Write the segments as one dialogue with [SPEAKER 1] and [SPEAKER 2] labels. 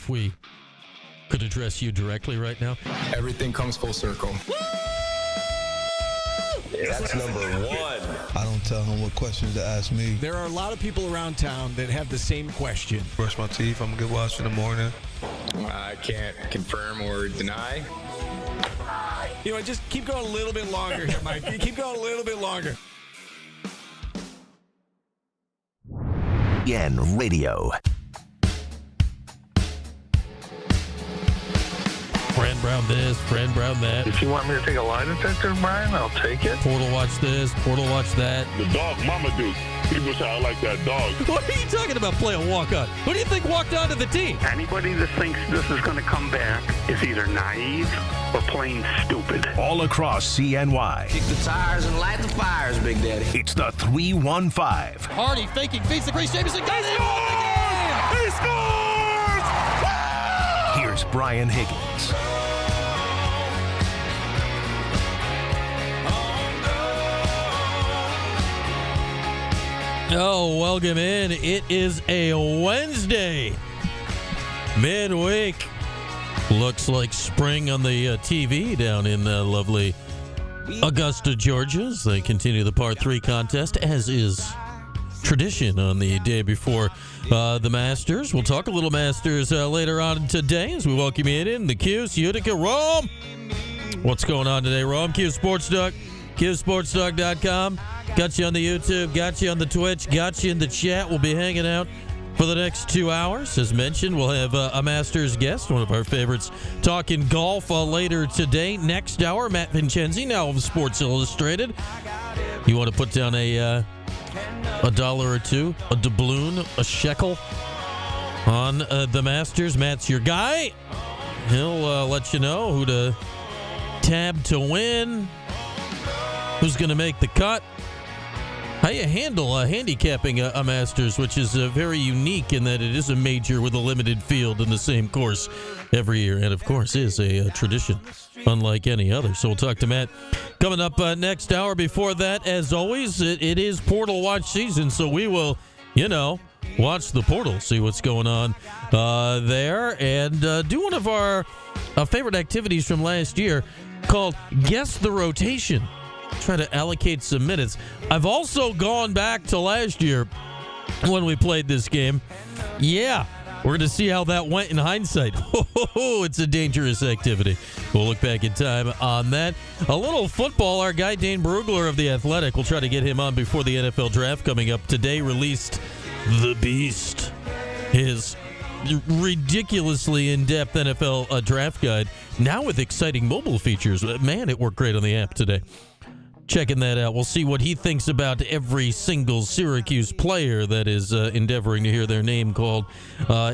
[SPEAKER 1] if we could address you directly right now?
[SPEAKER 2] Everything comes full circle.
[SPEAKER 3] That's number one.
[SPEAKER 4] I don't tell him what questions to ask me.
[SPEAKER 5] There are a lot of people around town that have the same question.
[SPEAKER 4] Brush my teeth. I'm gonna get washed in the morning.
[SPEAKER 2] I can't confirm or deny.
[SPEAKER 5] You know, just keep going a little bit longer here, Mike. Keep going a little bit longer.
[SPEAKER 6] EN Radio.
[SPEAKER 1] Fran Brown this, Fran Brown that.
[SPEAKER 7] If you want me to take a lie detector, Brian, I'll take it.
[SPEAKER 1] Portal watch this, Portal watch that.
[SPEAKER 8] The dog Marmaduke. People say I like that dog.
[SPEAKER 1] What are you talking about playing walk-on? Who do you think walked onto the team?
[SPEAKER 7] Anybody that thinks this is going to come back is either naive or plain stupid.
[SPEAKER 6] All across CNY.
[SPEAKER 9] Kick the tires and light the fires, Big Daddy.
[SPEAKER 6] It's the 315.
[SPEAKER 1] Hardy faking, feeds the Grace Jameson. Got it!
[SPEAKER 6] He scores! Here's Brian Higgins.
[SPEAKER 1] Oh, welcome in. It is a Wednesday. Midweek. Looks like spring on the TV down in lovely Augusta, Georgia, as they continue the Par 3 contest, as is tradition on the day before the Masters. We'll talk a little Masters later on today as we welcome you in the Q, Utica, Rome. What's going on today, Rome? Q Sports Dog, QSportsDog.com. Got you on the YouTube, got you on the Twitch, got you in the chat. We'll be hanging out for the next 2 hours. As mentioned, we'll have a Masters guest, one of our favorites, talking golf later today. Next hour, Matt Vincenzi, now of Sports Illustrated. You want to put down a dollar or two, a doubloon, a shekel on the Masters. Matt's your guy. He'll let you know who to tab to win, who's going to make the cut. How you handle handicapping a Masters, which is very unique in that it is a major with a limited field in the same course every year, and of course is a tradition unlike any other. So we'll talk to Matt coming up next hour. Before that, as always, it is Portal Watch season, so we will, watch the Portal, see what's going on there, and do one of our favorite activities from last year called Guess the Rotation. Try to allocate some minutes. I've also gone back to last year when we played this game. Yeah, we're going to see how that went in hindsight. It's a dangerous activity. We'll look back in time on that. A little football. Our guy Dane Brugler of The Athletic, we'll try to get him on before the NFL draft coming up. Today released The Beast, his ridiculously in-depth NFL draft guide, now with exciting mobile features. Man, it worked great on the app today. Checking that out. We'll see what he thinks about every single Syracuse player that is endeavoring to hear their name called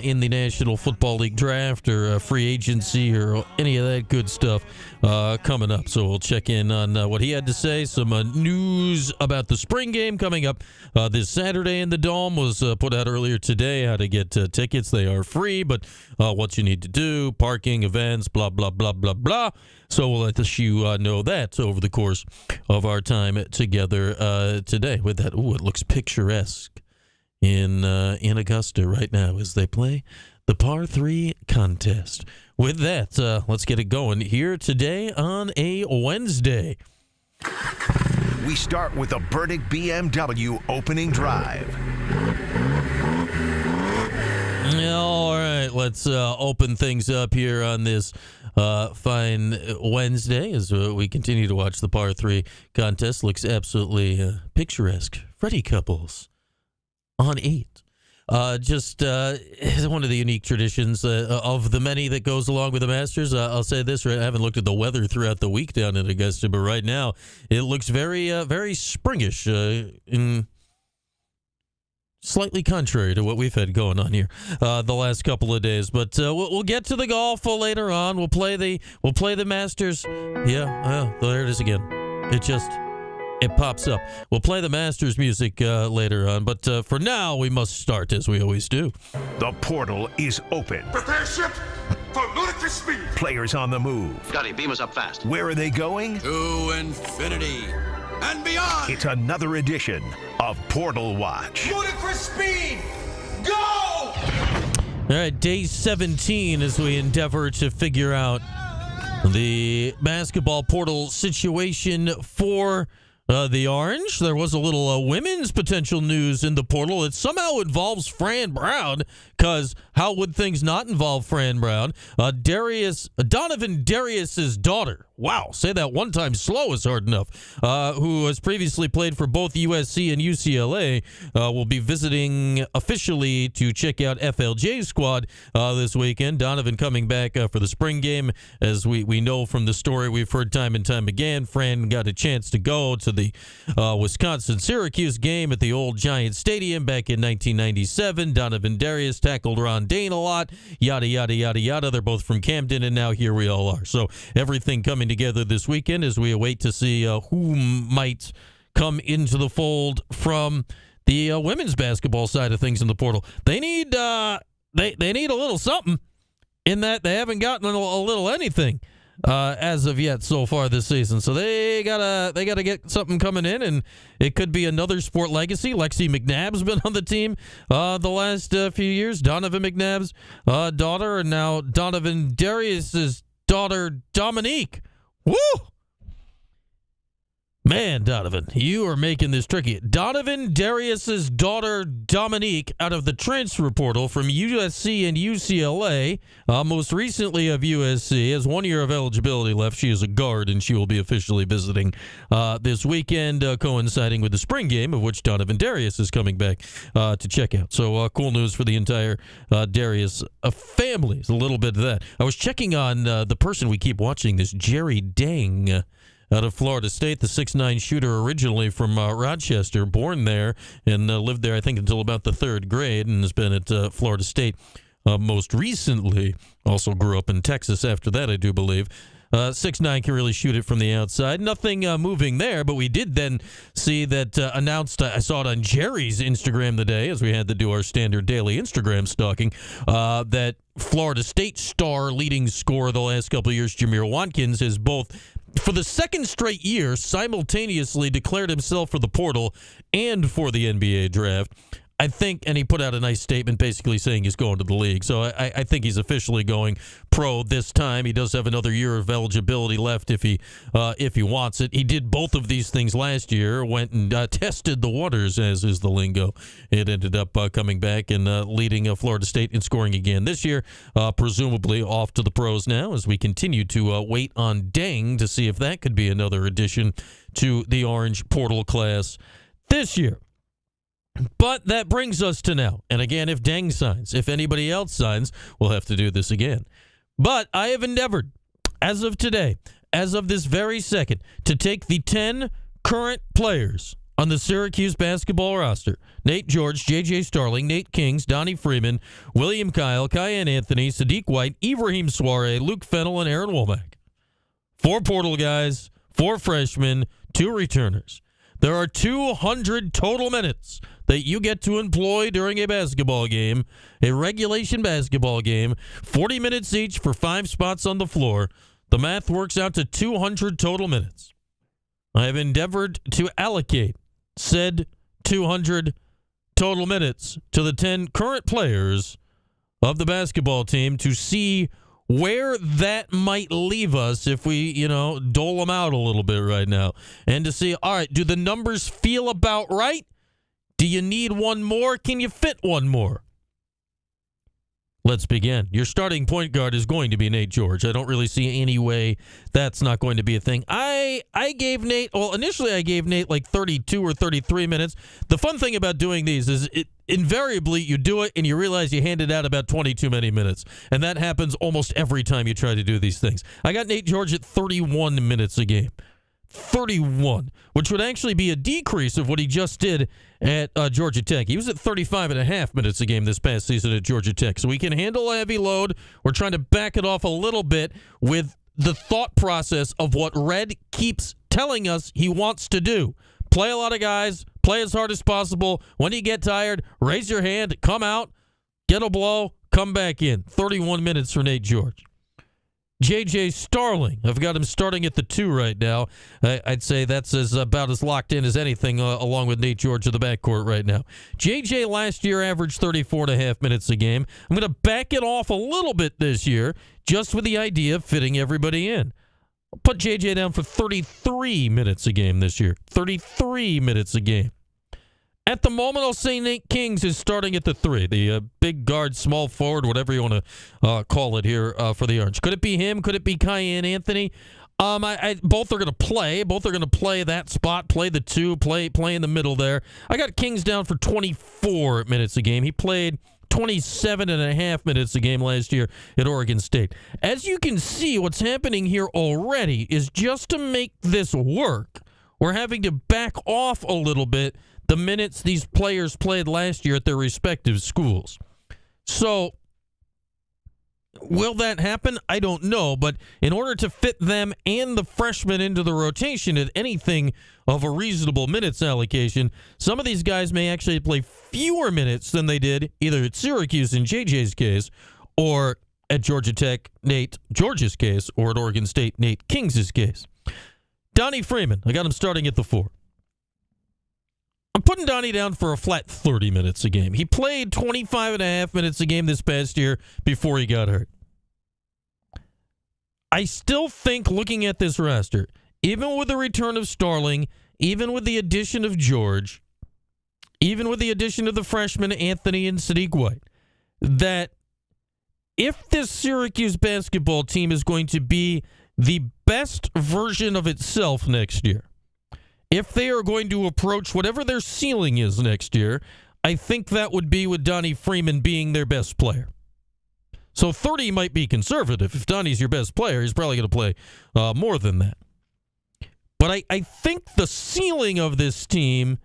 [SPEAKER 1] in the National Football League draft or free agency or any of that good stuff coming up. So we'll check in on what he had to say. Some news about the spring game coming up this Saturday in the Dome was put out earlier today. How to get tickets. They are free, but what you need to do, parking, events, blah, blah, blah, blah, blah. So we'll let you know that over the course of our time together today. With that, it looks picturesque in Augusta right now as they play the Par 3 contest. With that, let's get it going here today on a Wednesday.
[SPEAKER 6] We start with the Burdick BMW opening drive.
[SPEAKER 1] All right, let's open things up here on this fine Wednesday as we continue to watch the Par 3 contest. Looks absolutely picturesque. Freddie Couples on 8. Just one of the unique traditions of the many that goes along with the Masters. I'll say this, right? I haven't looked at the weather throughout the week down in Augusta, but right now it looks very, very springish in slightly contrary to what we've had going on here the last couple of days. But we'll get to the golf later on. We'll play the Masters. Yeah, there it is again. It pops up. We'll play the Masters music later on. But for now, we must start as we always do.
[SPEAKER 6] The portal is open.
[SPEAKER 10] Prepare ship for ludicrous speed.
[SPEAKER 6] Players on the move.
[SPEAKER 9] Scotty, beam us up fast.
[SPEAKER 6] Where are they going?
[SPEAKER 10] To infinity and beyond.
[SPEAKER 6] It's another edition of Portal Watch.
[SPEAKER 10] Ludicrous speed. Go!
[SPEAKER 1] All right, day 17 as we endeavor to figure out the basketball portal situation for the Orange. There was a little women's potential news in the portal. It somehow involves Fran Brown, because how would things not involve Fran Brown? Donovan Darius's daughter. Wow, say that one time slow is hard enough. Who has previously played for both USC and UCLA, will be visiting officially to check out FLJ's squad this weekend. Donovan coming back for the spring game. As we know from the story we've heard time and time again, Fran got a chance to go to the Wisconsin-Syracuse game at the old Giant Stadium back in 1997. Donovan Darius tackled Ron Dane a lot. Yada, yada, yada, yada. They're both from Camden, and now here we all are. So everything coming together this weekend as we await to see who might come into the fold from the women's basketball side of things in the portal. They need they need a little something, in that they haven't gotten a little anything as of yet so far this season. So they gotta get something coming in, and it could be another sport legacy. Lexi McNabb's been on the team the last few years. Donovan McNabb's daughter, and now Donovan Darius's daughter Dominique. Woo! Man, Donovan, you are making this tricky. Donovan Darius's daughter, Dominique, out of the transfer portal from USC and UCLA, most recently of USC, has 1 year of eligibility left. She is a guard, and she will be officially visiting this weekend, coinciding with the spring game, of which Donovan Darius is coming back to check out. So cool news for the entire Darius family. A little bit of that. I was checking on the person we keep watching, this Jerry Dang, out of Florida State, the 6'9" shooter, originally from Rochester, born there and lived there, I think, until about the third grade, and has been at Florida State most recently. Also grew up in Texas after that, I do believe. 6'9" can really shoot it from the outside. Nothing moving there, but we did then see that announced, I saw it on Jerry's Instagram today, as we had to do our standard daily Instagram stalking, that Florida State star leading scorer the last couple of years, Jameer Watkins, has both, for the second straight year, simultaneously declared himself for the portal and for the NBA draft. I think, and he put out a nice statement basically saying he's going to the league. So I think he's officially going pro this time. He does have another year of eligibility left if he wants it. He did both of these things last year, went and tested the waters, as is the lingo. It ended up coming back and leading Florida State in scoring again this year, presumably off to the pros now, as we continue to wait on Dang to see if that could be another addition to the Orange portal class this year. But that brings us to now. And again, if Deng signs, if anybody else signs, we'll have to do this again. But I have endeavored, as of today, as of this very second, to take the 10 current players on the Syracuse basketball roster: Nate George, J.J. Starling, Nate Kings, Donnie Freeman, William Kyle, Kyan Anthony, Sadiq White, Ibrahim Soare, Luke Fennell, and Aaron Womack. 4 portal guys, 4 freshmen, 2 returners. There are 200 total minutes that you get to employ during a basketball game, a regulation basketball game, 40 minutes each for 5 spots on the floor. The math works out to 200 total minutes. I have endeavored to allocate said 200 total minutes to the 10 current players of the basketball team to see where that might leave us if we, dole them out a little bit right now. And to see, all right, do the numbers feel about right? Do you need one more? Can you fit one more? Let's begin. Your starting point guard is going to be Nate George. I don't really see any way that's not going to be a thing. I gave Nate, initially I gave Nate like 32 or 33 minutes. The fun thing about doing these is invariably you do it and you realize you handed out about 20 too many minutes. And that happens almost every time you try to do these things. I got Nate George at 31 minutes a game. 31, which would actually be a decrease of what he just did at Georgia Tech. He was at 35 and a half minutes a game this past season at Georgia Tech. So we can handle a heavy load. We're trying to back it off a little bit with the thought process of what Red keeps telling us he wants to do. Play a lot of guys, play as hard as possible. When you get tired, raise your hand, come out, get a blow, come back in. 31 minutes for Nate George. J.J. Starling. I've got him starting at the 2 right now. I'd say that's about as locked in as anything, along with Nate George of the backcourt right now. J.J. last year averaged 34.5 minutes a game. I'm going to back it off a little bit this year, just with the idea of fitting everybody in. I'll put J.J. down for 33 minutes a game this year. 33 minutes a game. At the moment, I'll say Nate Kings is starting at the 3, the big guard, small forward, whatever you want to call it here for the Orange. Could it be him? Could it be Cayenne Anthony? Both are going to play. Both are going to play that spot, play the 2, play in the middle there. I got Kings down for 24 minutes a game. He played 27.5 minutes a game last year at Oregon State. As you can see, what's happening here already is just to make this work, we're having to back off a little bit the minutes these players played last year at their respective schools. So, will that happen? I don't know, but in order to fit them and the freshmen into the rotation at anything of a reasonable minutes allocation, some of these guys may actually play fewer minutes than they did either at Syracuse in JJ's case, or at Georgia Tech, Nate George's case, or at Oregon State, Nate Kings's case. Donnie Freeman, I got him starting at the 4. I'm putting Donnie down for a flat 30 minutes a game. He played 25.5 minutes a game this past year before he got hurt. I still think, looking at this roster, even with the return of Starling, even with the addition of George, even with the addition of the freshmen Anthony and Sadiq White, that if this Syracuse basketball team is going to be the best version of itself next year, if they are going to approach whatever their ceiling is next year, I think that would be with Donnie Freeman being their best player. So 30 might be conservative. If Donnie's your best player, he's probably going to play more than that. But I think the ceiling of this team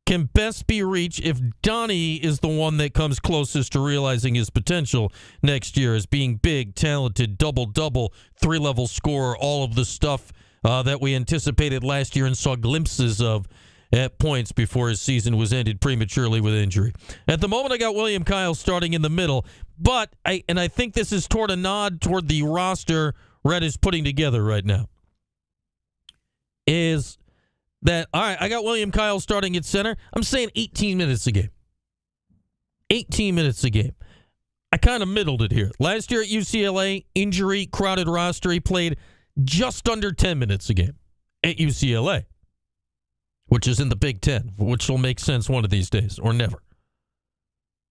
[SPEAKER 1] can best be reached if Donnie is the one that comes closest to realizing his potential next year as being big, talented, double-double, 3-level scorer, all of the stuff that we anticipated last year and saw glimpses of at points before his season was ended prematurely with injury. At the moment, I got William Kyle starting in the middle, but I think this is toward a nod toward the roster Red is putting together right now. Is that, all right, I got William Kyle starting at center. I'm saying 18 minutes a game. 18 minutes a game. I kind of middled it here. Last year at UCLA, injury, crowded roster, he played just under 10 minutes a game at UCLA, which is in the Big Ten, which will make sense one of these days, or never.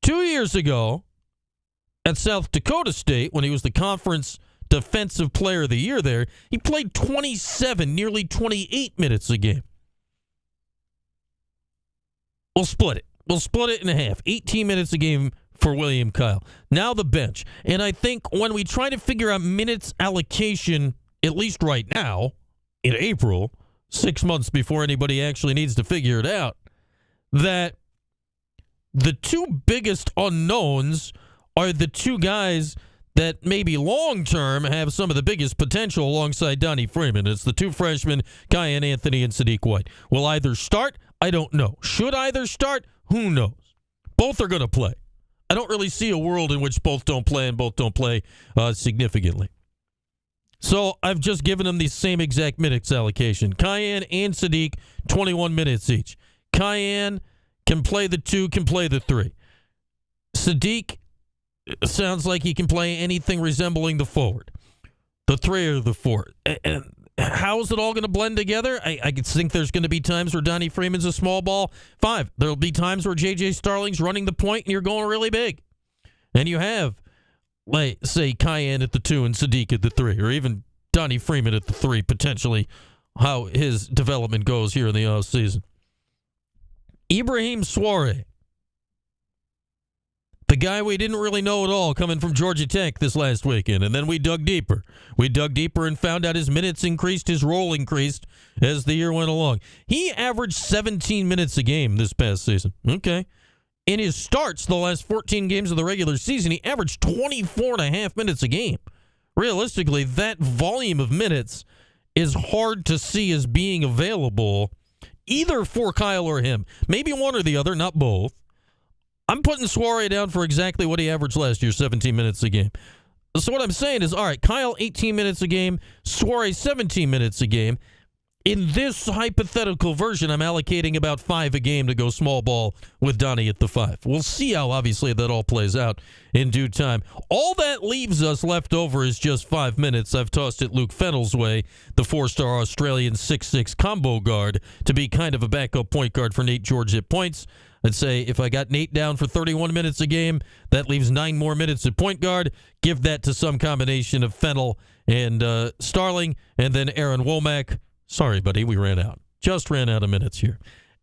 [SPEAKER 1] 2 years ago, at South Dakota State, when he was the conference defensive player of the year there, he played 27, nearly 28 minutes a game. We'll split it. We'll split it in half. 18 minutes a game for William Kyle. Now the bench. And I think when we try to figure out minutes allocation, at least right now, in April, 6 months before anybody actually needs to figure it out, that the two biggest unknowns are the two guys that maybe long-term have some of the biggest potential alongside Donnie Freeman. It's the two freshmen, Cayenne Anthony and Sadiq White. Will either start? I don't know. Should either start? Who knows? Both are going to play. I don't really see a world in which both don't play and both don't play significantly. So I've just given them the same exact minutes allocation. Cayenne and Sadiq, 21 minutes each. Cayenne can play the 2, can play the 3. Sadiq sounds like he can play anything resembling the forward. The 3 or the 4. And how is it all going to blend together? I think there's going to be times where Donnie Freeman's a small ball 5. There'll be times where J.J. Starling's running the point and you're going really big. And you have, like, say, Cayenne at the 2 and Sadiq at the 3, or even Donnie Freeman at the 3, potentially, how his development goes here in the offseason. Ibrahim Soare, the guy we didn't really know at all coming from Georgia Tech this last weekend, and then we dug deeper. We dug deeper and found out his minutes increased, his role increased as the year went along. He averaged 17 minutes a game this past season. Okay. In his starts, the last 14 games of the regular season, he averaged 24.5 minutes a game. Realistically, that volume of minutes is hard to see as being available either for Kyle or him. Maybe one or the other, not both. I'm putting Soare down for exactly what he averaged last year, 17 minutes a game. So what I'm saying is, all right, Kyle 18 minutes a game, Suarez 17 minutes a game. In this hypothetical version, I'm allocating about 5 a game to go small ball with Donnie at the 5. We'll see how, obviously, that all plays out in due time. All that leaves us left over is just 5 minutes. I've tossed it Luke Fennell's way, the 4-star Australian 6'6" combo guard, to be kind of a backup point guard for Nate George at points. I'd say if I got Nate down for 31 minutes a game, that leaves 9 more minutes at point guard. Give that to some combination of Fennell and Starling, and then Aaron Womack. Sorry, buddy, we ran out. Just ran out of minutes here.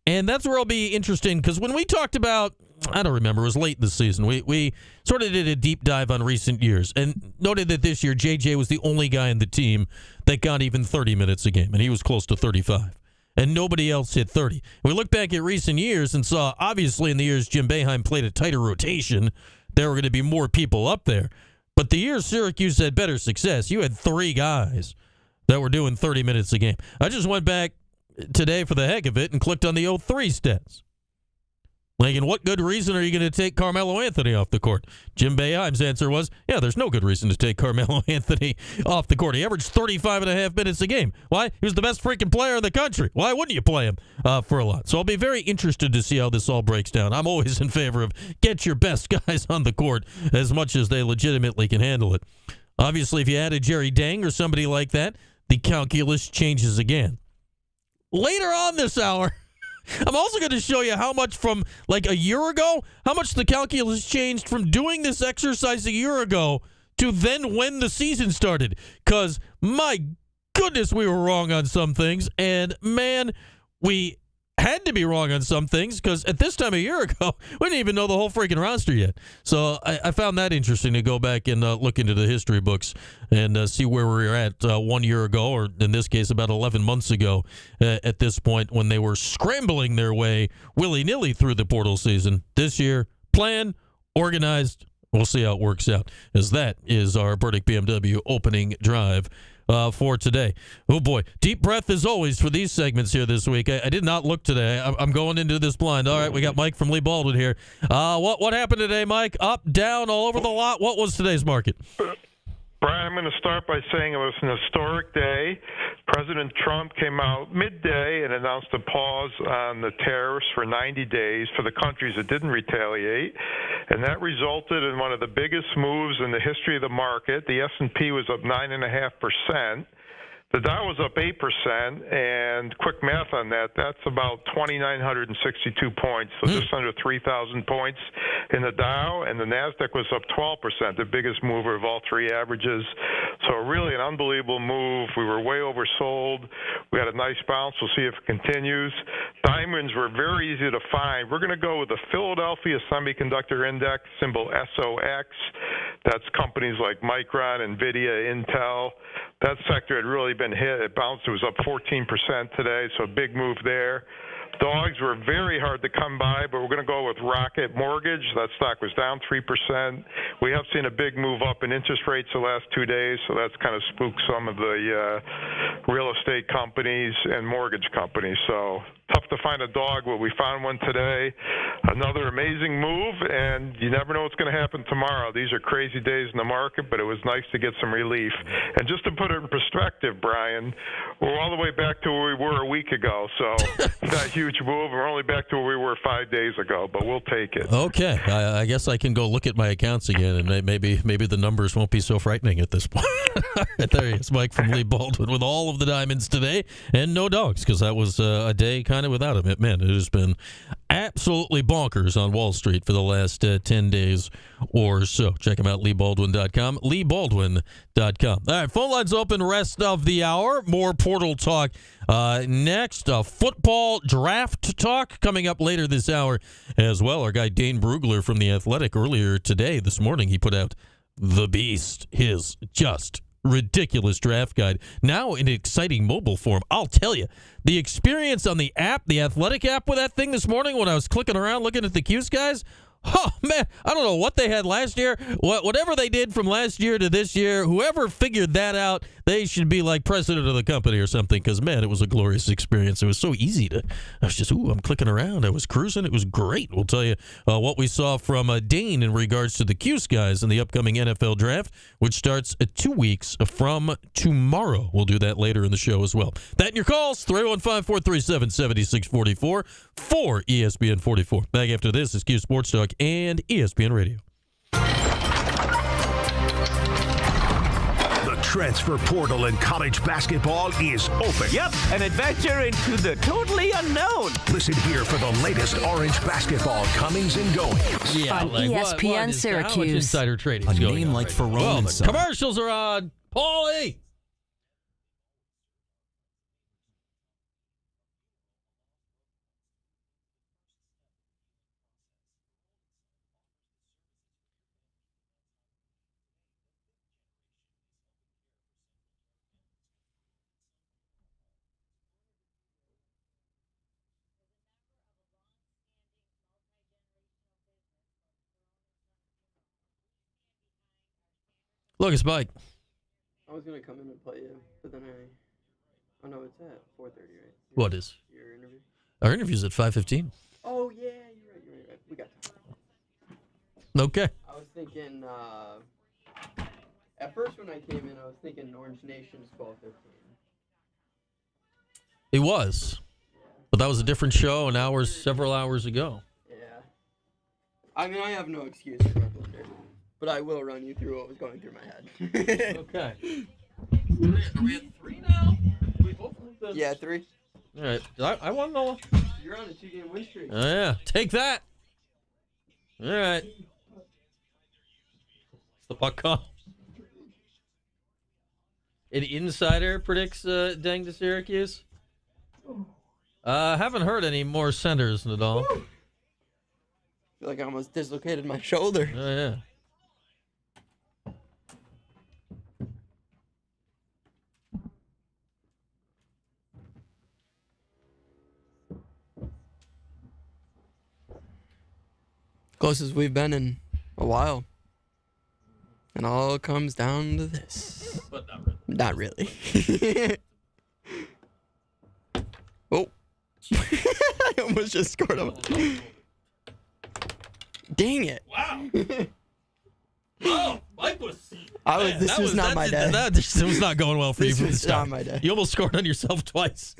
[SPEAKER 1] And that's where I'll be interesting, because when we talked about, I don't remember, it was late this season, we sort of did a deep dive on recent years and noted that this year JJ was the only guy in the team that got even 30 minutes a game, and he was close to 35. And nobody else hit 30. We look back at recent years and saw, obviously, in the years Jim Boeheim played a tighter rotation, there were going to be more people up there. But the years Syracuse had better success, you had 3 guys that were doing 30 minutes a game. I just went back today for the heck of it and clicked on the 03 stats. Like, in what good reason are you going to take Carmelo Anthony off the court? Jim Boeheim's answer was, yeah, there's no good reason to take Carmelo Anthony off the court. He averaged 35 and a half minutes a game. Why? He was the best freaking player in the country. Why wouldn't you play him for a lot? So I'll be very interested to see how this all breaks down. I'm always in favor of get your best guys on the court as much as they legitimately can handle it. Obviously, if you added Jerry Dang or somebody like that, the calculus changes again. Later on this hour, I'm also going to show you how much from like a year ago, how much the calculus changed from doing this exercise a year ago to then when the season started. Because, my goodness, we were wrong on some things. And, man, we had to be wrong on some things because at this time a year ago, we didn't even know the whole freaking roster yet. So I found that interesting to go back and look into the history books and see where we were at 1 year ago, or in this case about 11 months ago at this point when they were scrambling their way willy-nilly through the portal season. This year, plan, organized. We'll see how it works out, as that is our Burdick BMW opening drive for today. Oh, boy. Deep breath as always for these segments here this week. I did not look today. I'm going into this blind. All right, we got Mike from Lee Baldwin here. What happened today, Mike? Up, down, all over the lot? What was today's market?
[SPEAKER 11] Brian, I'm going to start by saying it was an historic day. President Trump came out midday and announced a pause on the tariffs for 90 days for the countries that didn't retaliate, and that resulted in one of the biggest moves in the history of the market. The S&P was up 9.5%. The Dow was up 8%, and quick math on that, that's about 2,962 points, so just under 3,000 points in the Dow, and the NASDAQ was up 12%, the biggest mover of all 3 averages. So really an unbelievable move. We were way oversold. We had a nice bounce. We'll see if it continues. Diamonds were very easy to find. We're going to go with the Philadelphia Semiconductor Index, symbol SOX. That's companies like Micron, NVIDIA, Intel. That sector had really been hit. It bounced. It was up 14% today, so a big move there. Dogs were very hard to come by, but we're going to go with Rocket Mortgage. That stock was down 3%. We have seen a big move up in interest rates the last 2 days, so that's kind of spooked some of the real estate companies and mortgage companies. So tough to find a dog, but we found one today. Another amazing move, and you never know what's going to happen tomorrow. These are crazy days in the market, but it was nice to get some relief. And just to put it in perspective, Brian, we're all the way back to where we were a week ago, so it's not huge move. We're only back to where we were 5 days ago, but we'll take it.
[SPEAKER 1] Okay. I guess I can go look at my accounts again, and maybe the numbers won't be so frightening at this point. There he is, Mike from Lee Baldwin, with all of the diamonds today and no dogs, because that was a day kind of without him. Man, it has been absolutely bonkers on Wall Street for the last 10 days or so. Check him out, LeeBaldwin.com, LeeBaldwin.com. All right, phone lines open rest of the hour. More portal talk next. Football draft talk coming up later this hour as well. Our guy Dane Brugler from The Athletic earlier today, this morning, he put out The Beast, his just ridiculous draft guide, now in exciting mobile form. I'll tell you, the experience on the app, the Athletic app with that thing this morning when I was clicking around looking at the Q's guys, Oh, man, I don't know what they had last year. Whatever they did from last year to this year, whoever figured that out, they should be like president of the company or something because, man, it was a glorious experience. It was so easy I was just, I'm clicking around. I was cruising. It was great. We'll tell you what we saw from Dane in regards to the Cuse guys in the upcoming NFL draft, which starts 2 weeks from tomorrow. We'll do that later in the show as well. That and your calls, 315-437-7644 for ESPN 44. Back after this is Cuse Sports Talk and ESPN Radio.
[SPEAKER 6] The transfer portal in college basketball is open.
[SPEAKER 12] Yep, an adventure into the totally unknown.
[SPEAKER 6] Listen here for the latest Orange basketball comings and goings.
[SPEAKER 1] Yeah,
[SPEAKER 13] on ESPN Syracuse.
[SPEAKER 1] How much insider trading is going on like right now? Well, the commercials are on. Paulie! Look, it's Mike.
[SPEAKER 14] I was going to come in and play you, but then oh, no, it's at 4:30, right?
[SPEAKER 1] What is?
[SPEAKER 14] Your interview?
[SPEAKER 1] Our interview's at 5:15.
[SPEAKER 14] Oh, yeah, you're right. We got time.
[SPEAKER 1] Okay.
[SPEAKER 14] I was thinking, at first when I came in, I was thinking Orange Nation's 12:15.
[SPEAKER 1] It was. But that was a different show several hours ago.
[SPEAKER 14] Yeah. I mean, I have no excuse for my blunder. But I will run you through what was going through my head.
[SPEAKER 1] Okay. Are we at 3 now?
[SPEAKER 14] Yeah, 3.
[SPEAKER 1] All right. I want to know.
[SPEAKER 14] You're on a 2-game win streak.
[SPEAKER 1] Oh, yeah. Take that. All right. It's the puck call. An insider predicts Deng to Syracuse. Haven't heard any more centers, Nadal.
[SPEAKER 14] I feel like I almost dislocated my shoulder.
[SPEAKER 1] Oh, yeah.
[SPEAKER 14] Closest we've been in a while. And all comes down to this.
[SPEAKER 1] But not really.
[SPEAKER 14] Not really. Oh. I almost just scored him. Dang it.
[SPEAKER 1] Wow. Oh, Mike was...
[SPEAKER 14] This was not my day.
[SPEAKER 1] That was not going well for you from the start.
[SPEAKER 14] Not my day.
[SPEAKER 1] You almost scored on yourself twice.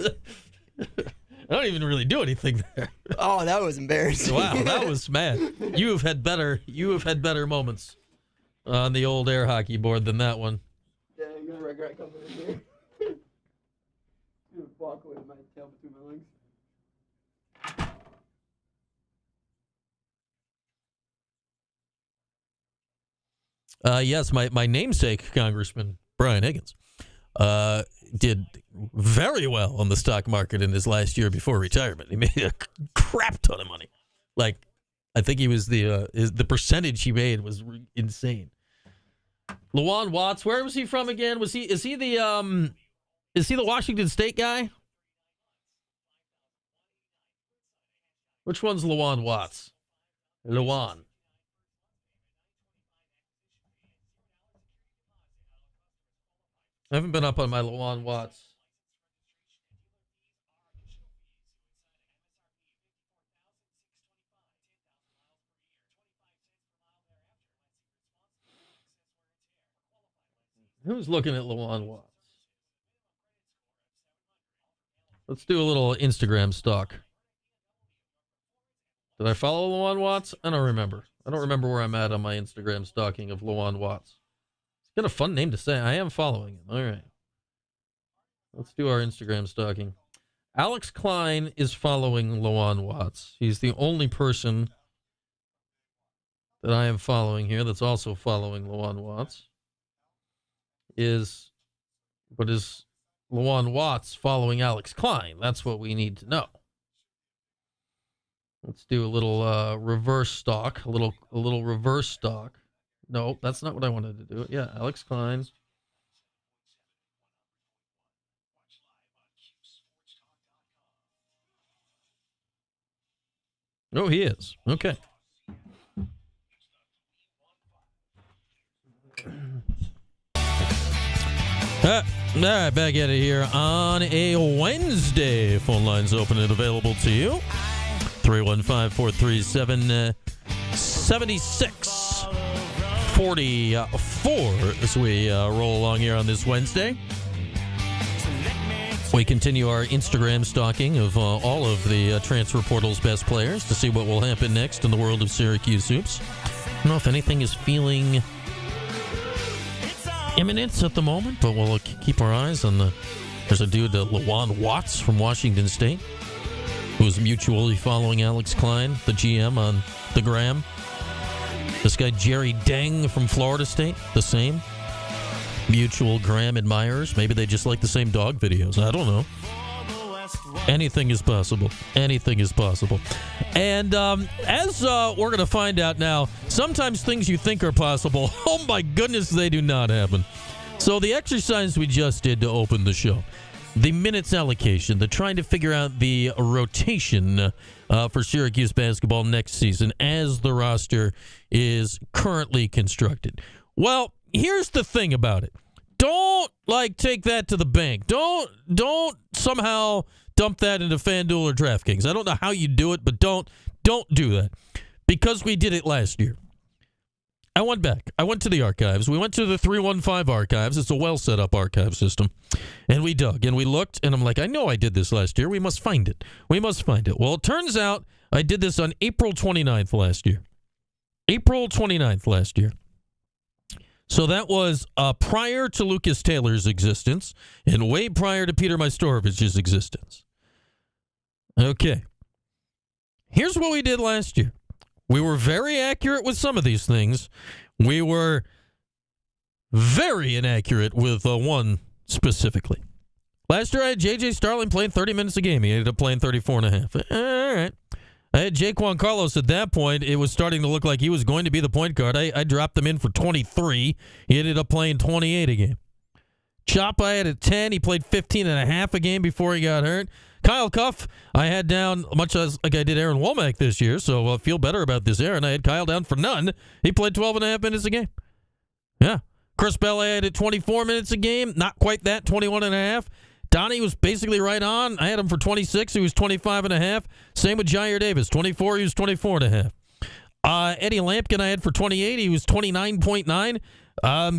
[SPEAKER 1] I don't even really do anything there.
[SPEAKER 14] Oh, that was embarrassing.
[SPEAKER 1] Wow, that was mad. You have had better moments on the old air hockey board than that one.
[SPEAKER 14] Yeah, I'm gonna regret coming in here. Gonna walk away with my tail between my legs.
[SPEAKER 1] Yes, my namesake, Congressman Brian Higgins, did very well on the stock market in his last year before retirement. He made a crap ton of money. Like, I think he was the percentage he made was insane. Lawan Watts, where was he from again? Is he the Washington State guy? Which one's Lawan Watts? Lawan. I haven't been up on my Lawan Watts. Who's looking at Lawan Watts? Let's do a little Instagram stalk. Did I follow Lawan Watts? I don't remember. I don't remember where I'm at on my Instagram stalking of Lawan Watts. It's got a fun name to say. I am following him. All right. Let's do our Instagram stalking. Alex Klein is following Lawan Watts. He's the only person that I am following here that's also following Lawan Watts. Is Lawan Watts following Alex Klein? That's what we need to know. Let's do a little reverse stalk. A little reverse stalk. No, that's not what I wanted to do. Yeah, Alex Klein. Oh, he is. Okay. All right, back at it here on a Wednesday. Phone lines open and available to you. 315-437-7644 as we roll along here on this Wednesday. We continue our Instagram stalking of all of the transfer portal's best players to see what will happen next in the world of Syracuse hoops. I don't know if anything is feeling imminent at the moment, but we'll keep our eyes on there's a dude, Lawan Watts from Washington State, who's mutually following Alex Klein, the GM, on the gram. This guy, Jerry Deng from Florida State, the same. Mutual gram admirers. Maybe they just like the same dog videos. I don't know. Anything is possible. Anything is possible. And as we're going to find out now, sometimes things you think are possible, oh my goodness, they do not happen. So the exercise we just did to open the show, the minutes allocation, the trying to figure out the rotation for Syracuse basketball next season as the roster is currently constructed. Well, here's the thing about it. Don't take that to the bank. Don't somehow dump that into FanDuel or DraftKings. I don't know how you do it, but don't do that, because we did it last year. I went back. I went to the archives. We went to the 315 archives. It's a well set up archive system, and we dug and we looked. And I'm like, I know I did this last year. We must find it. Well, it turns out I did this on April 29th last year. April 29th last year. So that was prior to Lucas Taylor's existence and way prior to Peter Majstorovich's existence. Okay. Here's what we did last year. We were very accurate with some of these things. We were very inaccurate with one specifically. Last year I had J.J. Starling playing 30 minutes a game. He ended up playing 34 and a half. All right. I had Jaquan Carlos at that point. It was starting to look like he was going to be the point guard. I dropped him in for 23. He ended up playing 28 a game. Chop I had at 10. He played 15 and a half a game before he got hurt. Kyle Cuff, I had down much as like I did Aaron Womack this year, so I feel better about this Aaron. I had Kyle down for none. He played 12 and a half minutes a game. Yeah. Chris Bell I had at 24 minutes a game. Not quite that, 21 and a half. Donnie was basically right on. I had him for 26. He was 25 and a half. Same with Jair Davis. 24, he was 24 and a half. Eddie Lampkin I had for 28. He was 29.9.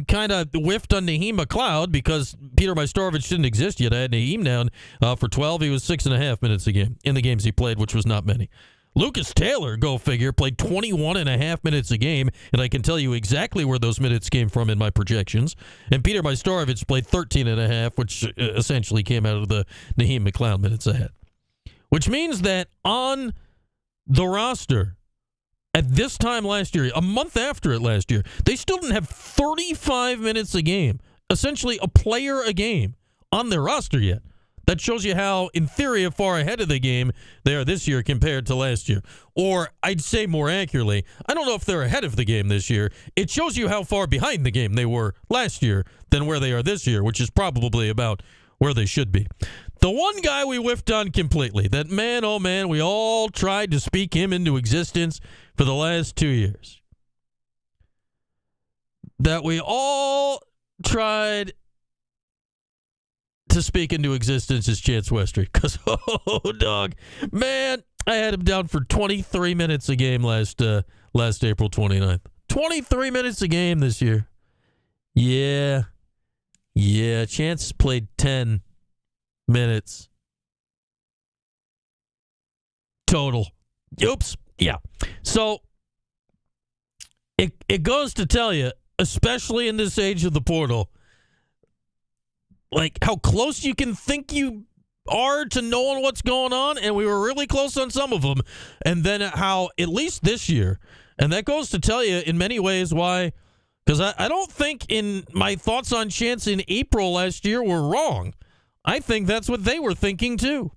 [SPEAKER 1] Kind of whiffed on Naheem McLeod because Peter Majstorovic didn't exist yet. I had Naheem down for 12. He was 6.5 minutes a game in the games he played, which was not many. Lucas Taylor, go figure, played 21 and a half minutes a game, and I can tell you exactly where those minutes came from in my projections. And Peter Majstorovic played 13 and a half, which essentially came out of the Naheem McLeod minutes I had. Which means that on the roster at this time last year, a month after it last year, they still didn't have 35 minutes a game, essentially a player a game on their roster yet. That shows you how, in theory, how far ahead of the game they are this year compared to last year. Or, I'd say more accurately, I don't know if they're ahead of the game this year. It shows you how far behind the game they were last year than where they are this year, which is probably about where they should be. The one guy we whiffed on completely, that man, oh man, we all tried to speak him into existence for the last 2 years. That we all tried to speak into existence is Chance Westry. Because, oh, dog, man, I had him down for 23 minutes a game last April 29th. 23 minutes a game this year. Yeah, Chance played 10 minutes total. Oops. Yeah. So it goes to tell you, especially in this age of the portal, like how close you can think you are to knowing what's going on, and we were really close on some of them, and then how, at least this year, and that goes to tell you in many ways why, because I don't think in my thoughts on Chance in April last year were wrong. I think that's what they were thinking too.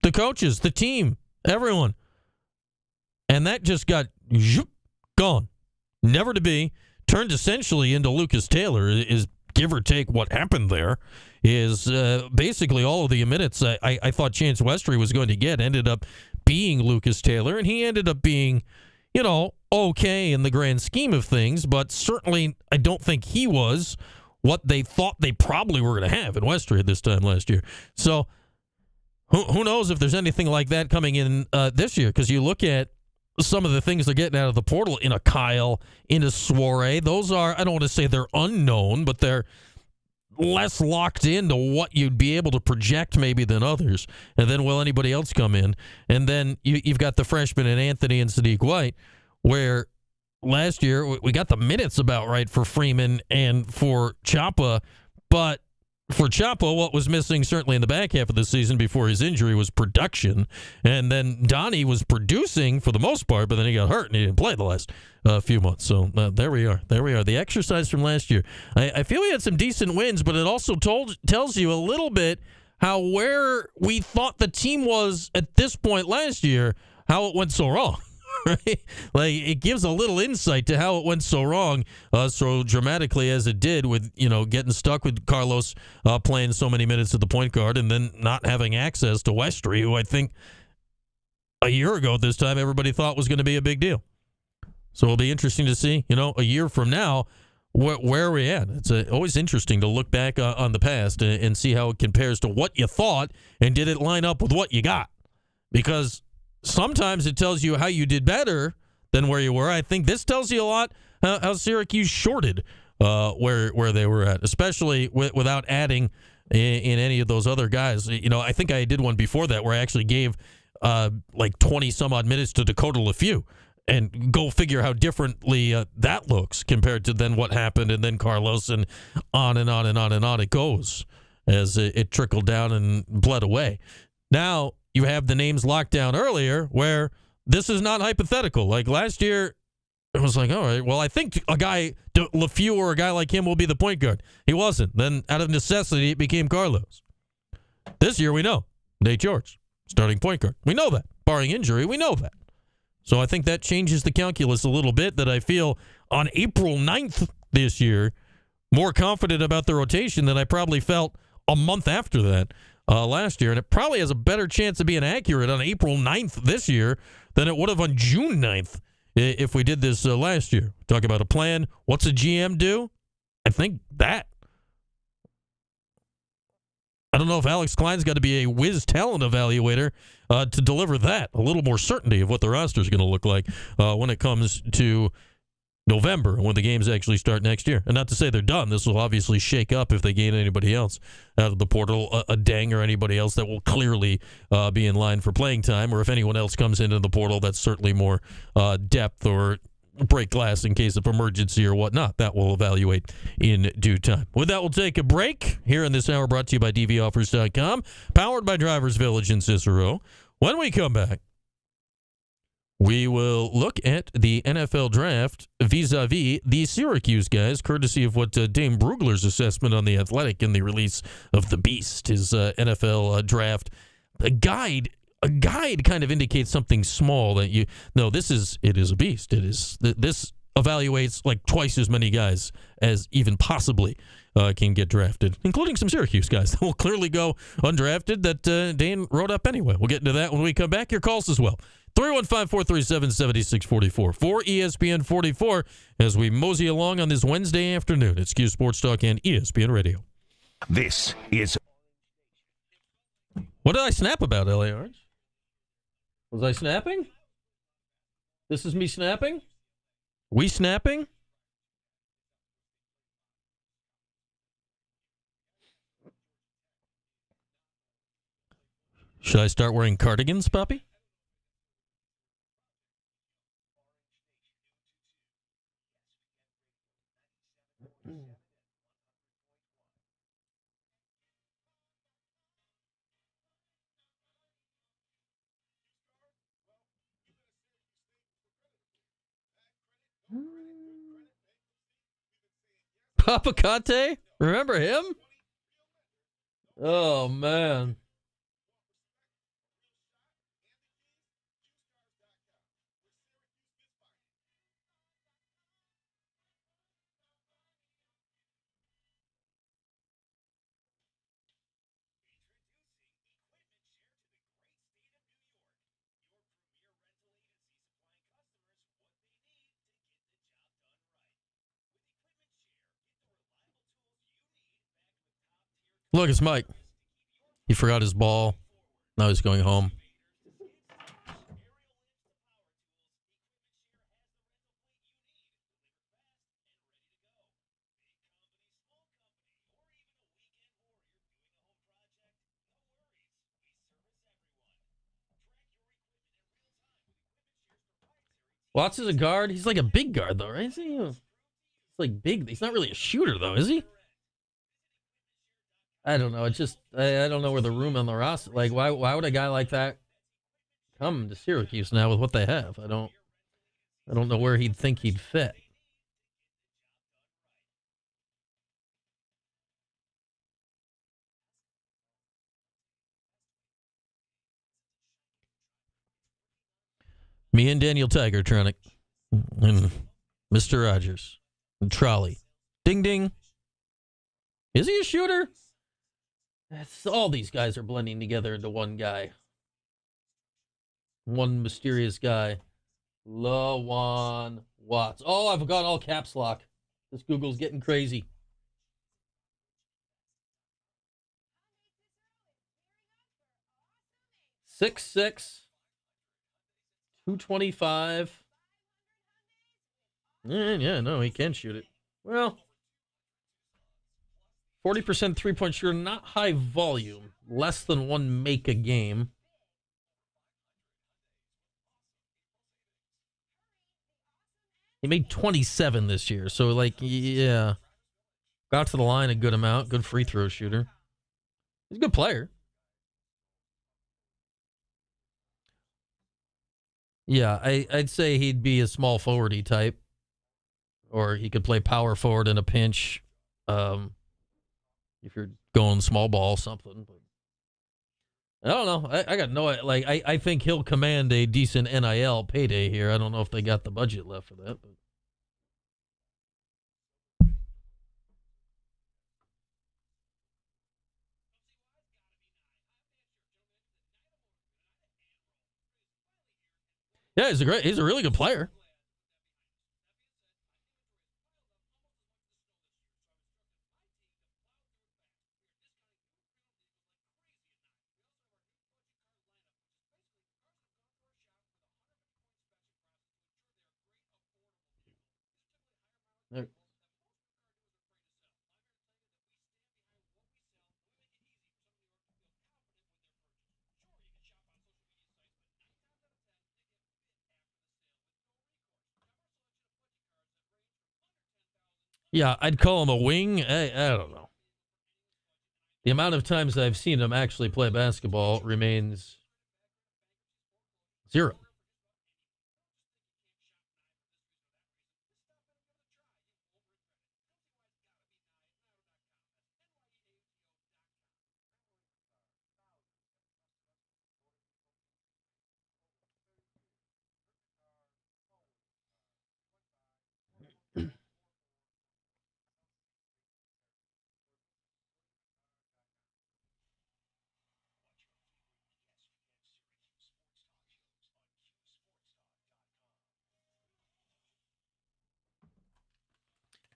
[SPEAKER 1] The coaches, the team, everyone. And that just got gone. Never to be. Turned essentially into Lucas Taylor is give or take what happened there is basically all of the minutes I thought Chance Westry was going to get ended up being Lucas Taylor, and he ended up being, okay in the grand scheme of things, but certainly I don't think he was what they thought they probably were going to have in Westry at this time last year. So who knows if there's anything like that coming in this year, because you look at some of the things they're getting out of the portal in a Kyle, in a Soiree. Those are, I don't want to say they're unknown, but they're less locked into what you'd be able to project maybe than others. And then will anybody else come in? And then you've got the freshmen in Anthony and Sadiq White, where last year we got the minutes about right for Freeman and for Chapa, but for Chapo, what was missing certainly in the back half of the season before his injury was production. And then Donnie was producing for the most part, but then he got hurt and he didn't play the last few months. So there we are. There we are. The exercise from last year. I feel we had some decent wins, but it also tells you a little bit how where we thought the team was at this point last year, how it went so wrong. Right? Like, it gives a little insight to how it went so wrong, so dramatically as it did, with, getting stuck with Carlos playing so many minutes at the point guard and then not having access to Westry, who I think a year ago at this time everybody thought was going to be a big deal. So it'll be interesting to see, a year from now, where are we at? It's always interesting to look back on the past and see how it compares to what you thought and did it line up with what you got. Because sometimes it tells you how you did better than where you were. I think this tells you a lot how Syracuse shorted where they were at, especially without adding in any of those other guys. I think I did one before that where I actually gave like 20 some odd minutes to Dakota LeFew, and go figure how differently that looks compared to then what happened, and then Carlos, and on and on and on and on it goes as it trickled down and bled away. Now you have the names locked down earlier where this is not hypothetical. Like last year, it was like, all right, well, I think a guy, LeFew or a guy like him will be the point guard. He wasn't. Then out of necessity, it became Carlos. This year, we know. Nate George, starting point guard. We know that. Barring injury, we know that. So I think that changes the calculus a little bit, that I feel on April 9th this year more confident about the rotation than I probably felt a month after that. Last year, and it probably has a better chance of being accurate on April 9th this year than it would have on June 9th if we did this last year. Talk about a plan. What's a GM do? I think that. I don't know if Alex Klein's got to be a whiz talent evaluator to deliver that. A little more certainty of what the roster is going to look like when it comes to November, when the games actually start next year. And not to say they're done. This will obviously shake up if they gain anybody else out of the portal, a Deng or anybody else that will clearly be in line for playing time, or if anyone else comes into the portal that's certainly more depth or break glass in case of emergency or whatnot. That will evaluate in due time. With that, we'll take a break here in this hour, brought to you by DVOffers.com, powered by Drivers Village in Cicero. When we come back, we will look at the NFL draft vis-a-vis the Syracuse guys, courtesy of what Dame Brugler's assessment on The Athletic in the release of The Beast, his NFL draft. A guide kind of indicates something small that it is a beast. This evaluates like twice as many guys as even possibly can get drafted, including some Syracuse guys that will clearly go undrafted that Dane wrote up anyway. We'll get into that when we come back. Your calls as well. 315-437-7644 for ESPN 44 as we mosey along on this Wednesday afternoon. It's Q Sports Talk and ESPN Radio.
[SPEAKER 6] This is...
[SPEAKER 1] What did I snap about, L.A. Orange? Was I snapping? This is me snapping? We snapping? Should I start wearing cardigans, Poppy? Papa Conte? Remember him? Oh, man. Look, it's Mike. He forgot his ball. Now he's going home. Watts is a guard. He's like a big guard, though, right? He's like big. He's not really a shooter, though, is he? I don't know. It's just I don't know where the room on the roster. Like, why would a guy like that come to Syracuse now with what they have? I don't know where he'd think he'd fit. Me and Daniel Tigertronic and Mr. Rogers and Trolley. Ding ding. Is he a shooter? All these guys are blending together into one guy. One mysterious guy. Lawan Watts. Oh, I've got all caps lock. This Google's getting crazy. 6'6", 225. Yeah, no, he can shoot it. Well, 40% three-point shooter, not high volume. Less than one make a game. He made 27 this year, so, like, yeah. Got to the line a good amount. Good free throw shooter. He's a good player. Yeah, I'd say he'd be a small forward-y type. Or he could play power forward in a pinch. If you're going small ball, something. But I don't know. I got no, like, I think he'll command a decent NIL payday here. I don't know if they got the budget left for that. But. Yeah, he's a really good player. Yeah, I'd call him a wing. I don't know. The amount of times I've seen him actually play basketball remains 0.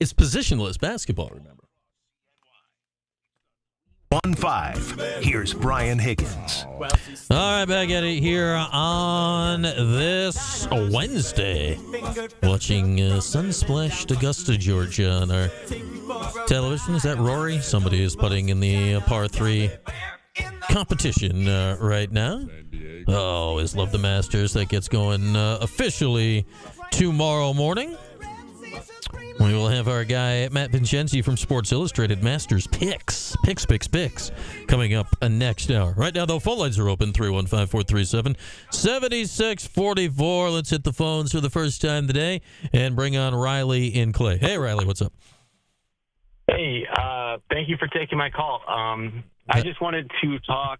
[SPEAKER 1] It's positionless basketball, remember.
[SPEAKER 6] 1-5. Here's Brian Higgins.
[SPEAKER 1] All right, back at it here on this Wednesday. Watching sun-splashed Augusta, Georgia on our television. Is that Rory? Somebody is putting in the par 3 competition right now. Oh, always love the Masters. That gets going officially tomorrow morning. We will have our guy, Matt Vincenzi from Sports Illustrated Masters Picks coming up next hour. Right now, though, phone lines are open, 315-437-7644. Let's hit the phones for the first time today and bring on Riley in Clay. Hey, Riley, what's up?
[SPEAKER 13] Hey, thank you for taking my call. I just wanted to talk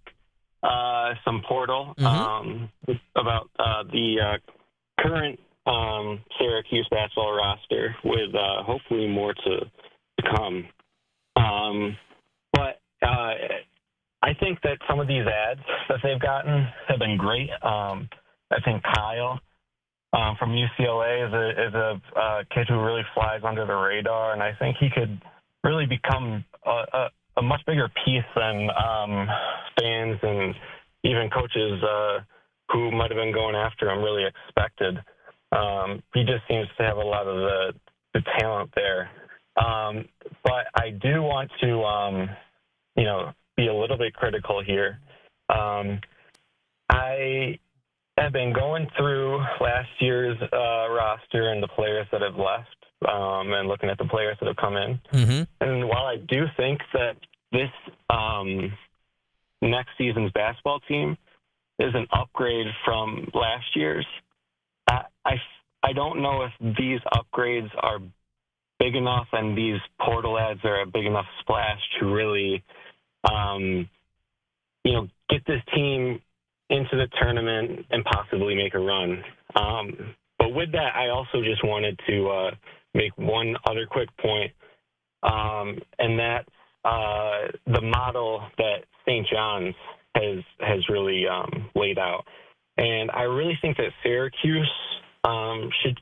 [SPEAKER 13] some portal about the current Syracuse basketball roster with hopefully more to come. But I think that some of these ads that they've gotten have been great. I think Kyle from UCLA is a kid who really flies under the radar, and I think he could really become a much bigger piece than fans and even coaches who might have been going after him really expected. He just seems to have a lot of the talent there. But I do want to, be a little bit critical here. I have been going through last year's roster and the players that have left, and looking at the players that have come in.
[SPEAKER 1] Mm-hmm.
[SPEAKER 13] And while I do think that this next season's basketball team is an upgrade from last year's, I don't know if these upgrades are big enough and these portal ads are a big enough splash to really, get this team into the tournament and possibly make a run. But with that, I also just wanted to make one other quick point, and that's the model that St. John's has really laid out. And I really think that Syracuse should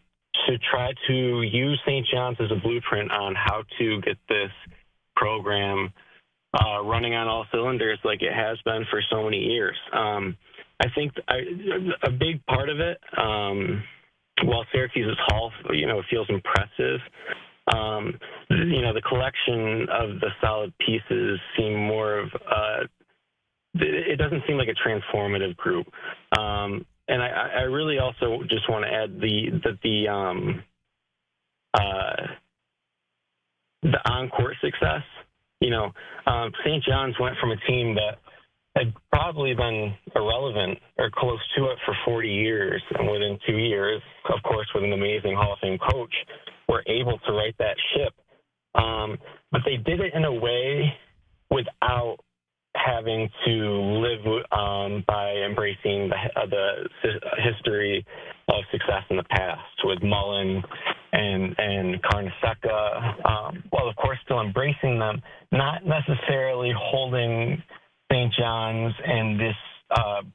[SPEAKER 13] try to use St. John's as a blueprint on how to get this program running on all cylinders like it has been for so many years. I think a big part of it, while Syracuse's haul, feels impressive, the collection of the solid pieces seem more of it doesn't seem like a transformative group. And I really also just want to add the on-court success. St. John's went from a team that had probably been irrelevant or close to it for 40 years, and within 2 years, of course, with an amazing Hall of Fame coach, were able to right that ship. But they did it in a way without having to live by embracing the history of success in the past with Mullen and Carnesecca, while of course still embracing them, not necessarily holding St. John's and this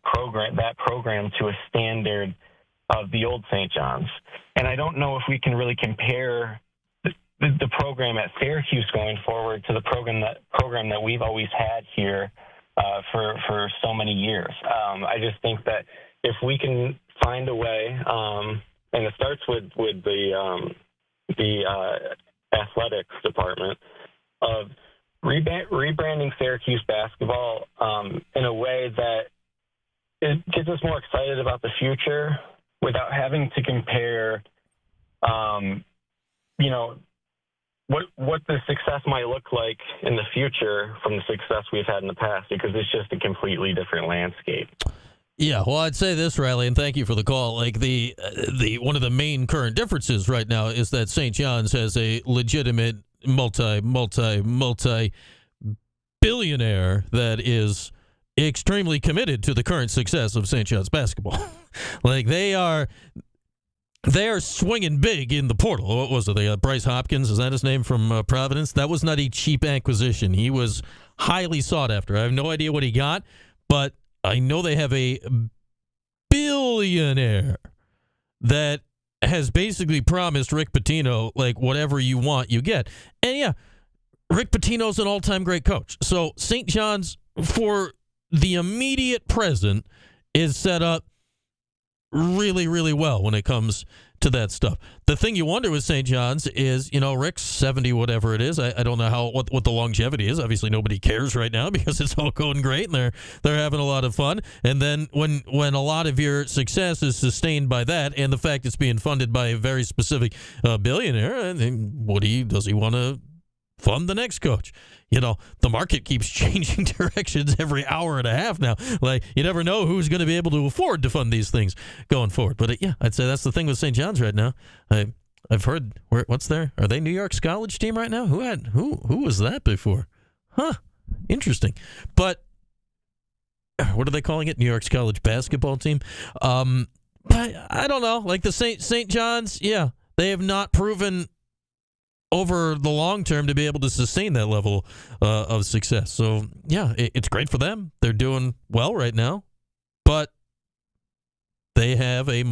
[SPEAKER 13] program to a standard of the old St. John's. And I don't know if we can really compare the program at Syracuse going forward to the program that we've always had here for so many years. I just think that if we can find a way, and it starts with the athletics department, of rebranding Syracuse basketball in a way that it gets us more excited about the future without having to compare, what the success might look like in the future from the success we've had in the past, because it's just a completely different landscape.
[SPEAKER 1] Yeah, well, I'd say this, Riley, and thank you for the call. Like the one of the main current differences right now is that St. John's has a legitimate multi billionaire that is extremely committed to the current success of St. John's basketball. Like they are swinging big in the portal. What was it? Bryce Hopkins, is that his name, from Providence? That was not a cheap acquisition. He was highly sought after. I have no idea what he got, but I know they have a billionaire that has basically promised Rick Pitino, like, whatever you want, you get. And yeah, Rick Pitino's an all-time great coach. So St. John's, for the immediate present, is set up really, really well when it comes to that stuff. The thing you wonder with St. John's is, Rick's 70, whatever it is. I don't know what the longevity is. Obviously, nobody cares right now because it's all going great and they're having a lot of fun. And then when a lot of your success is sustained by that, and the fact it's being funded by a very specific billionaire, does he want to fund the next coach? The market keeps changing directions every hour and a half now. Like, you never know who's going to be able to afford to fund these things going forward. But I'd say that's the thing with St. John's right now. I've heard, what's there? Are they New York's college team right now? Who was that before? Huh. Interesting. But what are they calling it? New York's college basketball team? I don't know. Like the St. John's, yeah, they have not proven over the long term to be able to sustain that level of success. So, yeah, it's great for them. They're doing well right now. But they have a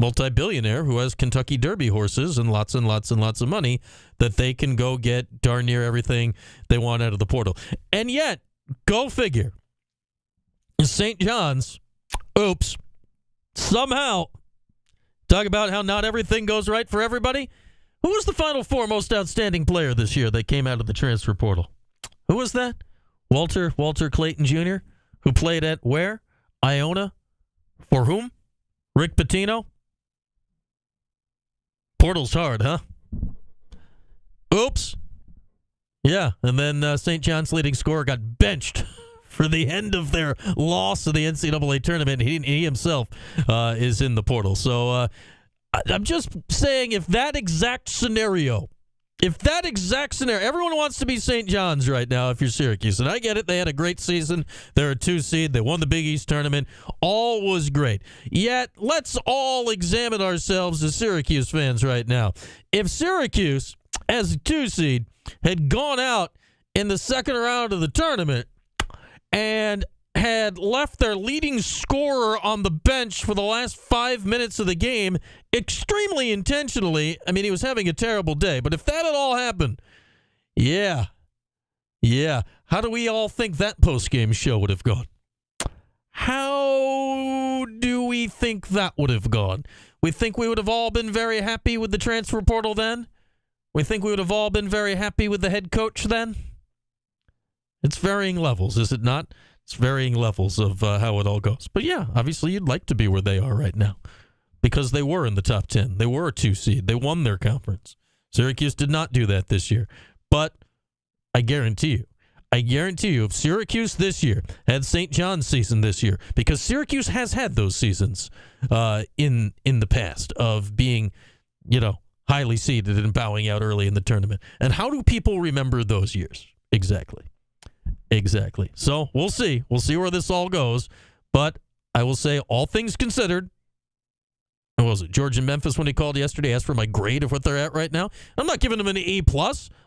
[SPEAKER 1] multi-billionaire who has Kentucky Derby horses and lots of money that they can go get darn near everything they want out of the portal. And yet, go figure, St. John's, somehow, talk about how not everything goes right for everybody. Who was the Final Four most outstanding player this year that came out of the transfer portal? Who was that? Walter Clayton Jr., who played at where? Iona. For whom? Rick Pitino. Portal's hard, huh? Oops. Yeah, and then St. John's leading scorer got benched for the end of their loss of the NCAA tournament. He himself is in the portal. So I'm just saying, if that exact scenario, everyone wants to be St. John's right now if you're Syracuse. And I get it. They had a great season. They're a 2 seed. They won the Big East tournament. All was great. Yet, let's all examine ourselves as Syracuse fans right now. If Syracuse, as a 2 seed, had gone out in the second round of the tournament and had left their leading scorer on the bench for the last 5 minutes of the game extremely intentionally. I mean, he was having a terrible day, but if that had all happened, yeah. How do we all think that post-game show would have gone? How do we think that would have gone? We think we would have all been very happy with the transfer portal then? We think we would have all been very happy with the head coach then? It's varying levels, is it not? It's varying levels of how it all goes. But yeah, obviously you'd like to be where they are right now because they were in the top 10. They were a 2 seed. They won their conference. Syracuse did not do that this year. But I guarantee you, if Syracuse this year had St. John's season this year, because Syracuse has had those seasons in the past of being, highly seeded and bowing out early in the tournament. And how do people remember those years? Exactly. So we'll see. We'll see where this all goes. But I will say, all things considered, what was it? George in Memphis, when he called yesterday, asked for my grade of what they're at right now. I'm not giving them an A+.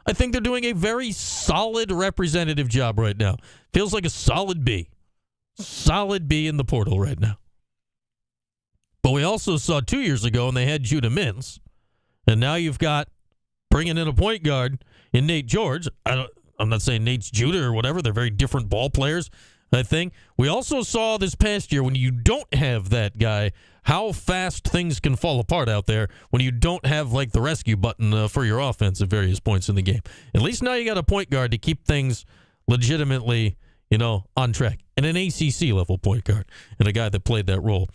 [SPEAKER 1] I think they're doing a very solid representative job right now. Feels like a solid B. Solid B in the portal right now. But we also saw 2 years ago, and they had Judah Mintz. And now you've got bringing in a point guard in Nate George. I'm not saying Nate's Judah or whatever. They're very different ball players, I think. We also saw this past year, when you don't have that guy, how fast things can fall apart out there when you don't have like the rescue button for your offense at various points in the game. At least now you got a point guard to keep things legitimately, on track. And an ACC level point guard. And a guy that played that role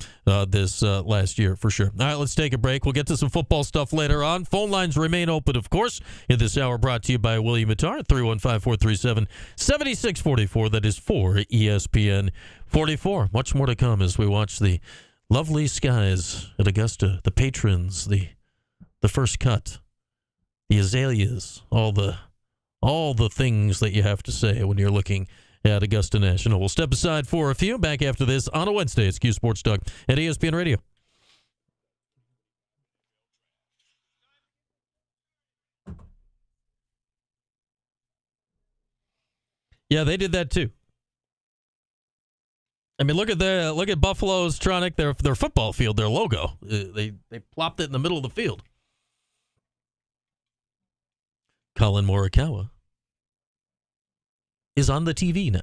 [SPEAKER 1] this last year for sure. All right, let's take a break. We'll get to some football stuff later on. Phone lines remain open, of course, in this hour, brought to you by William Attar at 315-437-7644. That is for ESPN 44. Much more to come as we watch the lovely skies at Augusta, the patrons, the first cut, the azaleas, all the things that you have to say when you're looking at Augusta National. We'll step aside for a few. Back after this on a Wednesday. It's Q Sports Talk at ESPN Radio. Yeah, they did that too. I mean, look at Buffalo's Tronic, their football field, their logo. They plopped it in the middle of the field. Colin Morikawa is on the TV now.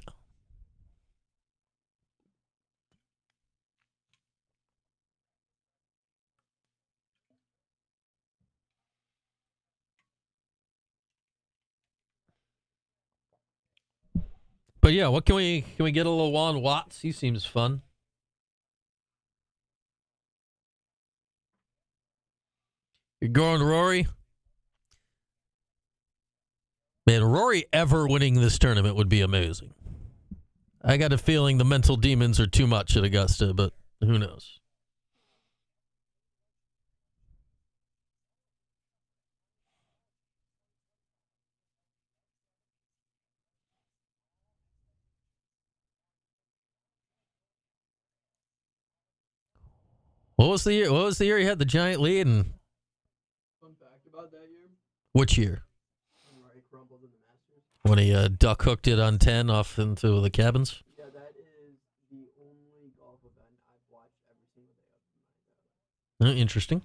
[SPEAKER 1] But yeah, what can we get a little Juan Watts? He seems fun. You're going Rory? Man, Rory ever winning this tournament would be amazing. I got a feeling the mental demons are too much at Augusta, but who knows? What was the year he had the giant lead? And
[SPEAKER 14] Fun fact about that year?
[SPEAKER 1] Which year? When he duck hooked it on 10 off into the cabins?
[SPEAKER 14] Yeah, that is the only golf event I've watched every single day of my entire life.
[SPEAKER 1] Interesting.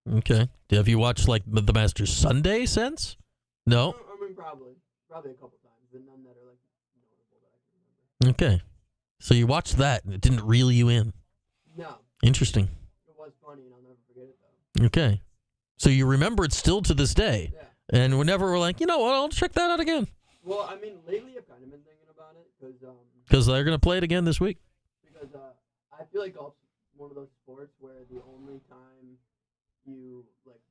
[SPEAKER 1] Okay. Have you watched like the Masters Sunday since? No.
[SPEAKER 14] I mean, probably a couple times, but none that are like notable that I can remember.
[SPEAKER 1] Okay. So you watched that and it didn't reel you in.
[SPEAKER 14] No.
[SPEAKER 1] Interesting.
[SPEAKER 14] It was funny, and I'll never forget it though.
[SPEAKER 1] Okay. So you remember it still to this day.
[SPEAKER 14] Yeah.
[SPEAKER 1] And whenever we're like, you know what, I'll check that out again.
[SPEAKER 14] Well, I mean, lately I've kind of been thinking about it
[SPEAKER 1] because they're going to play it again this week.
[SPEAKER 14] Because I feel like golf's one of those sports where the only time you like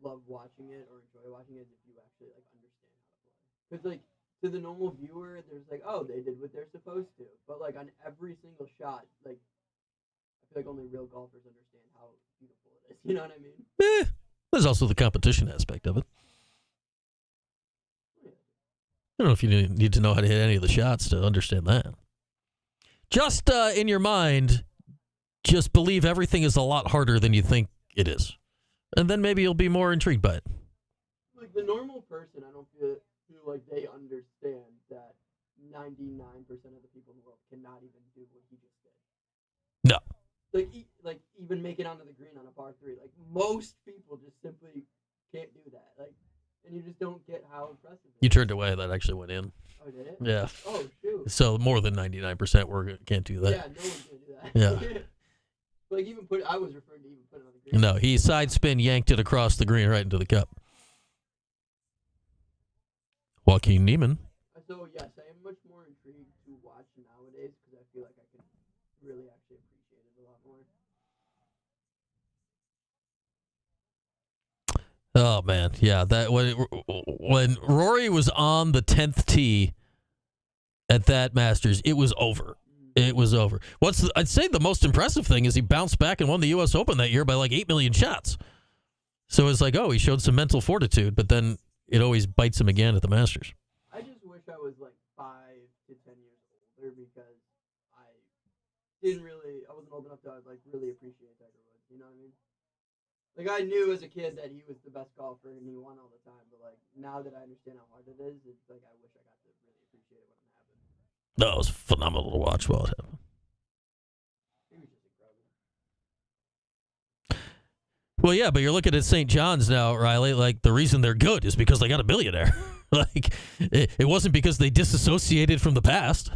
[SPEAKER 14] love watching it or enjoy watching it is if you actually like understand how to play. Because like to the normal viewer, there's like, oh, they did what they're supposed to. But like on every single shot, like I feel like only real golfers understand how beautiful it is. You know what I mean?
[SPEAKER 1] There's also the competition aspect of it. I don't know if you need to know how to hit any of the shots to understand that. Just in your mind, just believe everything is a lot harder than you think it is. And then maybe you'll be more intrigued by it.
[SPEAKER 14] Like the normal person, I don't feel like they understand that 99% of the people in the world cannot even do what he just did.
[SPEAKER 1] No.
[SPEAKER 14] Like even make it onto the green on a par 3. Like most people just simply can't do that. Like, and you just don't get how impressive it is.
[SPEAKER 1] You turned away. That actually went in.
[SPEAKER 14] Oh, did it?
[SPEAKER 1] Yeah.
[SPEAKER 14] Oh, shoot.
[SPEAKER 1] So more than 99% can't do that.
[SPEAKER 14] Yeah, no one can do that.
[SPEAKER 1] Yeah.
[SPEAKER 14] Like I was referring to even put it on the green.
[SPEAKER 1] No, he side spin yanked it across the green right into the cup. Joaquin Neiman.
[SPEAKER 14] So yes, I am much more intrigued to watch nowadays because I feel like I can really actually appreciate it a lot more.
[SPEAKER 1] Oh man, yeah. That when Rory was on the 10th tee at that Masters, it was over. It was over. I'd say the most impressive thing is he bounced back and won the U.S. Open that year by like 8 million shots. So it's like, oh, he showed some mental fortitude, but then it always bites him again at the Masters.
[SPEAKER 14] I just wish I was like 5 to 10 years older because I wasn't old enough to like really appreciate Tiger Woods. You know what I mean? Like I knew as a kid that he was the best golfer and he won all the time, but like now that I understand how hard it is, it's like I wish I got to really appreciate it when it happened.
[SPEAKER 1] No, it was phenomenal to watch while it happened. Well, yeah, but you're looking at St. John's now, Riley. Like, the reason they're good is because they got a billionaire. Like, it wasn't because they disassociated from the past.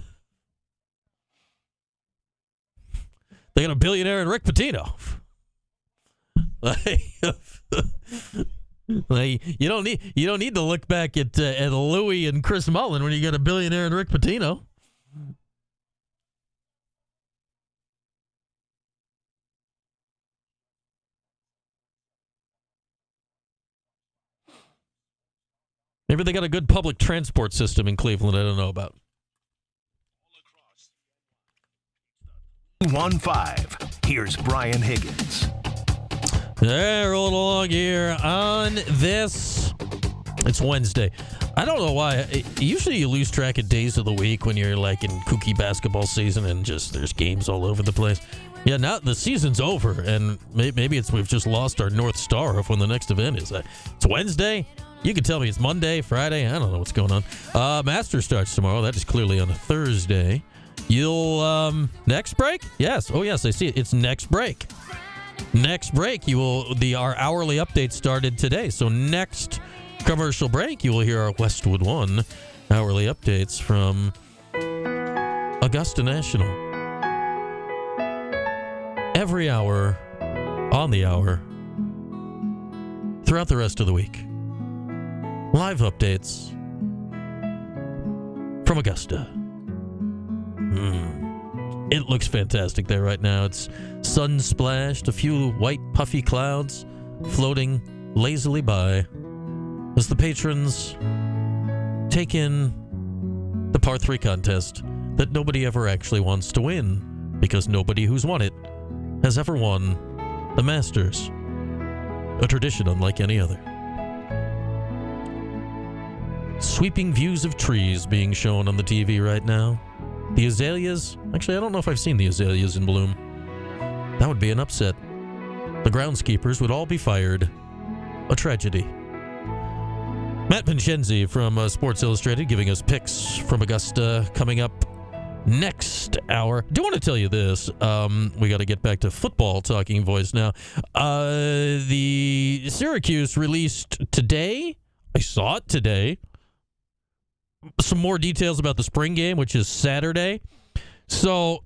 [SPEAKER 1] They got a billionaire in Rick Pitino. Like, you don't need to look back at Louis and Chris Mullin when you got a billionaire in Rick Pitino. Maybe they got a good public transport system in Cleveland I don't know about.
[SPEAKER 6] 1-5. Here's Brian Higgins.
[SPEAKER 1] Rolling along here on this. It's Wednesday. I don't know why. Usually you lose track of days of the week when you're like in kooky basketball season and just there's games all over the place. Yeah, now the season's over and maybe we've just lost our North Star of when the next event is. It's Wednesday. You can tell me it's Monday, Friday. I don't know what's going on. Masters starts tomorrow. That is clearly on a Thursday. You'll next break? Yes. Oh yes, I see it. It's next break. Next break, our hourly update started today. So next commercial break, you will hear our Westwood One hourly updates from Augusta National. Every hour, on the hour, throughout the rest of the week. Live updates from Augusta. It looks fantastic there right now. It's sun-splashed, a few white puffy clouds floating lazily by as the patrons take in the par 3 contest that nobody ever actually wants to win because nobody who's won it has ever won the Masters, a tradition unlike any other. Sweeping views of trees being shown on the TV right now. The azaleas, actually I don't know if I've seen the azaleas in bloom. That would be an upset. The groundskeepers would all be fired. A tragedy. Matt Vincenzi from Sports Illustrated giving us picks from Augusta coming up next hour. Do want to tell you this. We got to get back to football talking voice now. The Syracuse released today. I saw it today. Some more details about the spring game, which is Saturday. So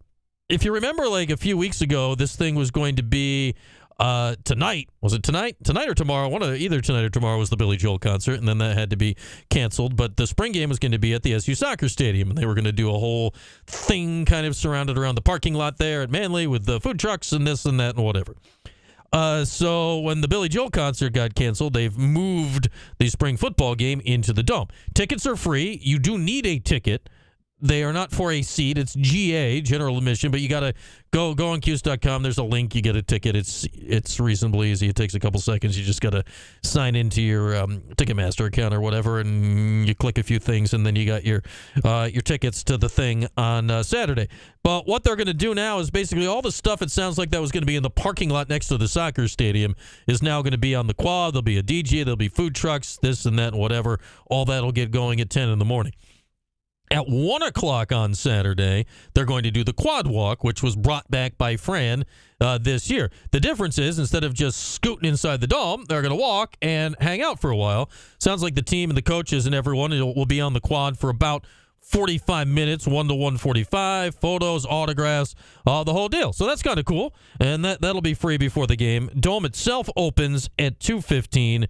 [SPEAKER 1] if you remember, like a few weeks ago, this thing was going to be tonight. Was it tonight? Tonight or tomorrow? Either tonight or tomorrow was the Billy Joel concert, and then that had to be canceled. But the spring game was going to be at the SU Soccer Stadium, and they were going to do a whole thing kind of surrounded around the parking lot there at Manly with the food trucks and this and that and whatever. So when the Billy Joel concert got canceled, they've moved the spring football game into the Dome. Tickets are free. You do need a ticket. They are not for a seat. It's GA, general admission, but you got to go on Q's.com. There's a link. You get a ticket. It's reasonably easy. It takes a couple seconds. You just got to sign into your Ticketmaster account or whatever, and you click a few things, and then you got your tickets to the thing on Saturday. But what they're going to do now is basically all the stuff it sounds like that was going to be in the parking lot next to the soccer stadium is now going to be on the quad. There'll be a DJ. There'll be food trucks, this and that and whatever. All that will get going at 10 in the morning. At 1 o'clock on Saturday, they're going to do the quad walk, which was brought back by Fran this year. The difference is, instead of just scooting inside the Dome, they're going to walk and hang out for a while. Sounds like the team and the coaches and everyone will be on the quad for about 45 minutes, 1 to 1:45, photos, autographs, the whole deal. So that's kind of cool, and that'll be free before the game. Dome itself opens at 2:15.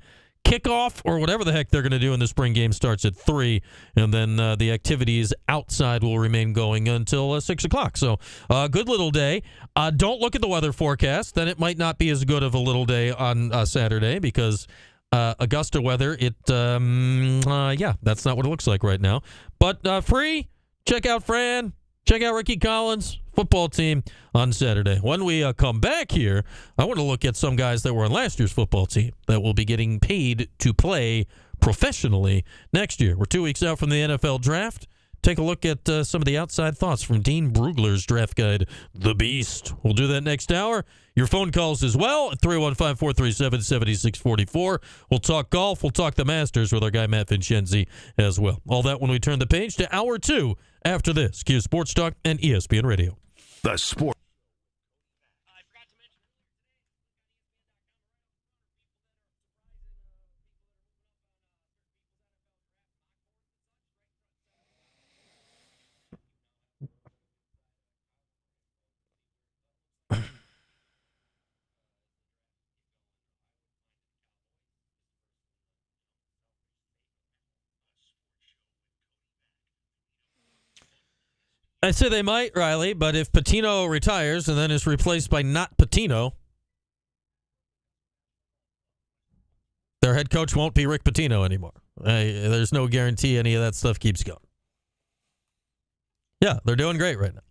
[SPEAKER 1] Kickoff or whatever the heck they're going to do in the spring game starts at 3, and then the activities outside will remain going until 6 o'clock. So good little day. Don't look at the weather forecast. Then it might not be as good of a little day on Saturday because Augusta weather, that's not what it looks like right now. But free, check out Fran, check out Ricky Collins' football team on Saturday. When we come back here, I want to look at some guys that were on last year's football team that will be getting paid to play professionally next year. We're 2 weeks out from the NFL draft. Take a look at some of the outside thoughts from Dean Brugler's draft guide, The Beast. We'll do that next hour. Your phone calls as well at 315-437-7644. We'll talk golf. We'll talk the Masters with our guy Matt Vincenzi as well. All that when we turn the page to hour 2 after this. Q Sports Talk and ESPN Radio.
[SPEAKER 6] The Sport.
[SPEAKER 1] I say they might, Riley, but if Pitino retires and then is replaced by not Pitino, their head coach won't be Rick Pitino anymore. There's no guarantee any of that stuff keeps going. Yeah, they're doing great right now.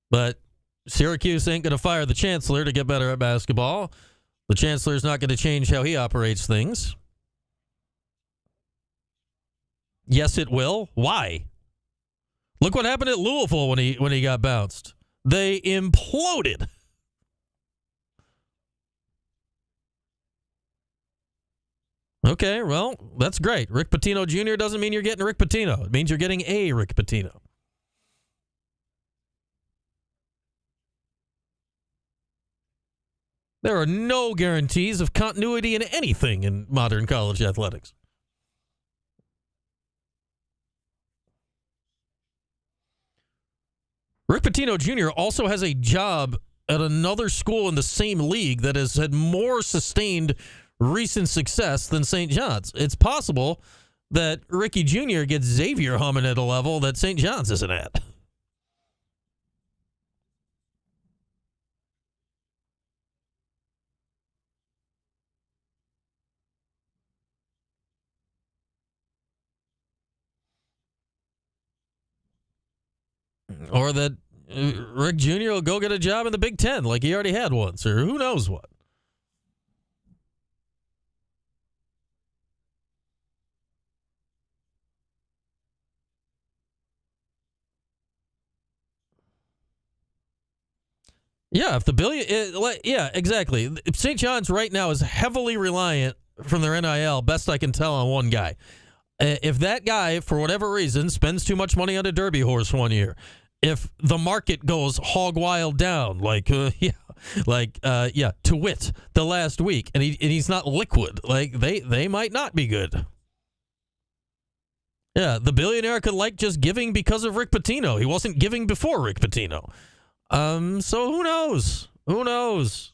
[SPEAKER 1] But Syracuse ain't going to fire the chancellor to get better at basketball. The chancellor's not going to change how he operates things. Yes, it will. Why? Look what happened at Louisville when he got bounced. They imploded. Okay, well, that's great. Rick Pitino Jr. doesn't mean you're getting Rick Pitino. It means you're getting a Rick Pitino. There are no guarantees of continuity in anything in modern college athletics. Rick Pitino Jr. also has a job at another school in the same league that has had more sustained recent success than St. John's. It's possible that Ricky Jr. gets Xavier humming at a level that St. John's isn't at. Or that Rick Jr. will go get a job in the Big Ten like he already had once, or who knows what. Yeah, yeah, exactly. St. John's right now is heavily reliant from their NIL, best I can tell, on one guy. If that guy, for whatever reason, spends too much money on a Derby horse one year, if the market goes hog wild down, to wit, the last week, and he's not liquid, they might not be good. Yeah, the billionaire could like just giving because of Rick Pitino. He wasn't giving before Rick Pitino. So who knows? Who knows?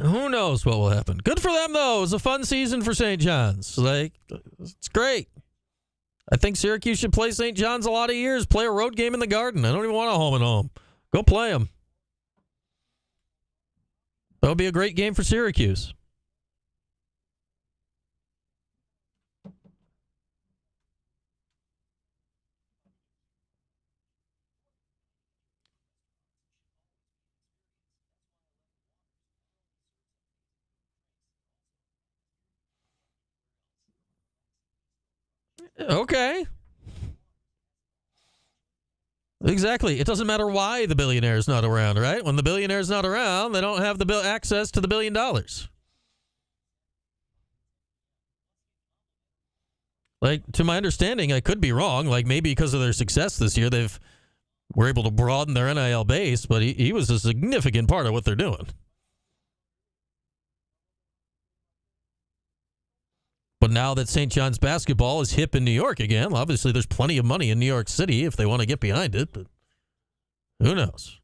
[SPEAKER 1] Who knows what will happen? Good for them, though. It was a fun season for St. John's. It's great. I think Syracuse should play St. John's a lot of years. Play a road game in the Garden. I don't even want a home and home. Go play them. That would be a great game for Syracuse. Okay. Exactly. It doesn't matter why the billionaire's not around, right? When the billionaire's not around, they don't have the access to the $1 billion. To my understanding, I could be wrong. Maybe because of their success this year, were able to broaden their NIL base, but he was a significant part of what they're doing. But now that St. John's basketball is hip in New York again, obviously there's plenty of money in New York City if they want to get behind it, but who knows?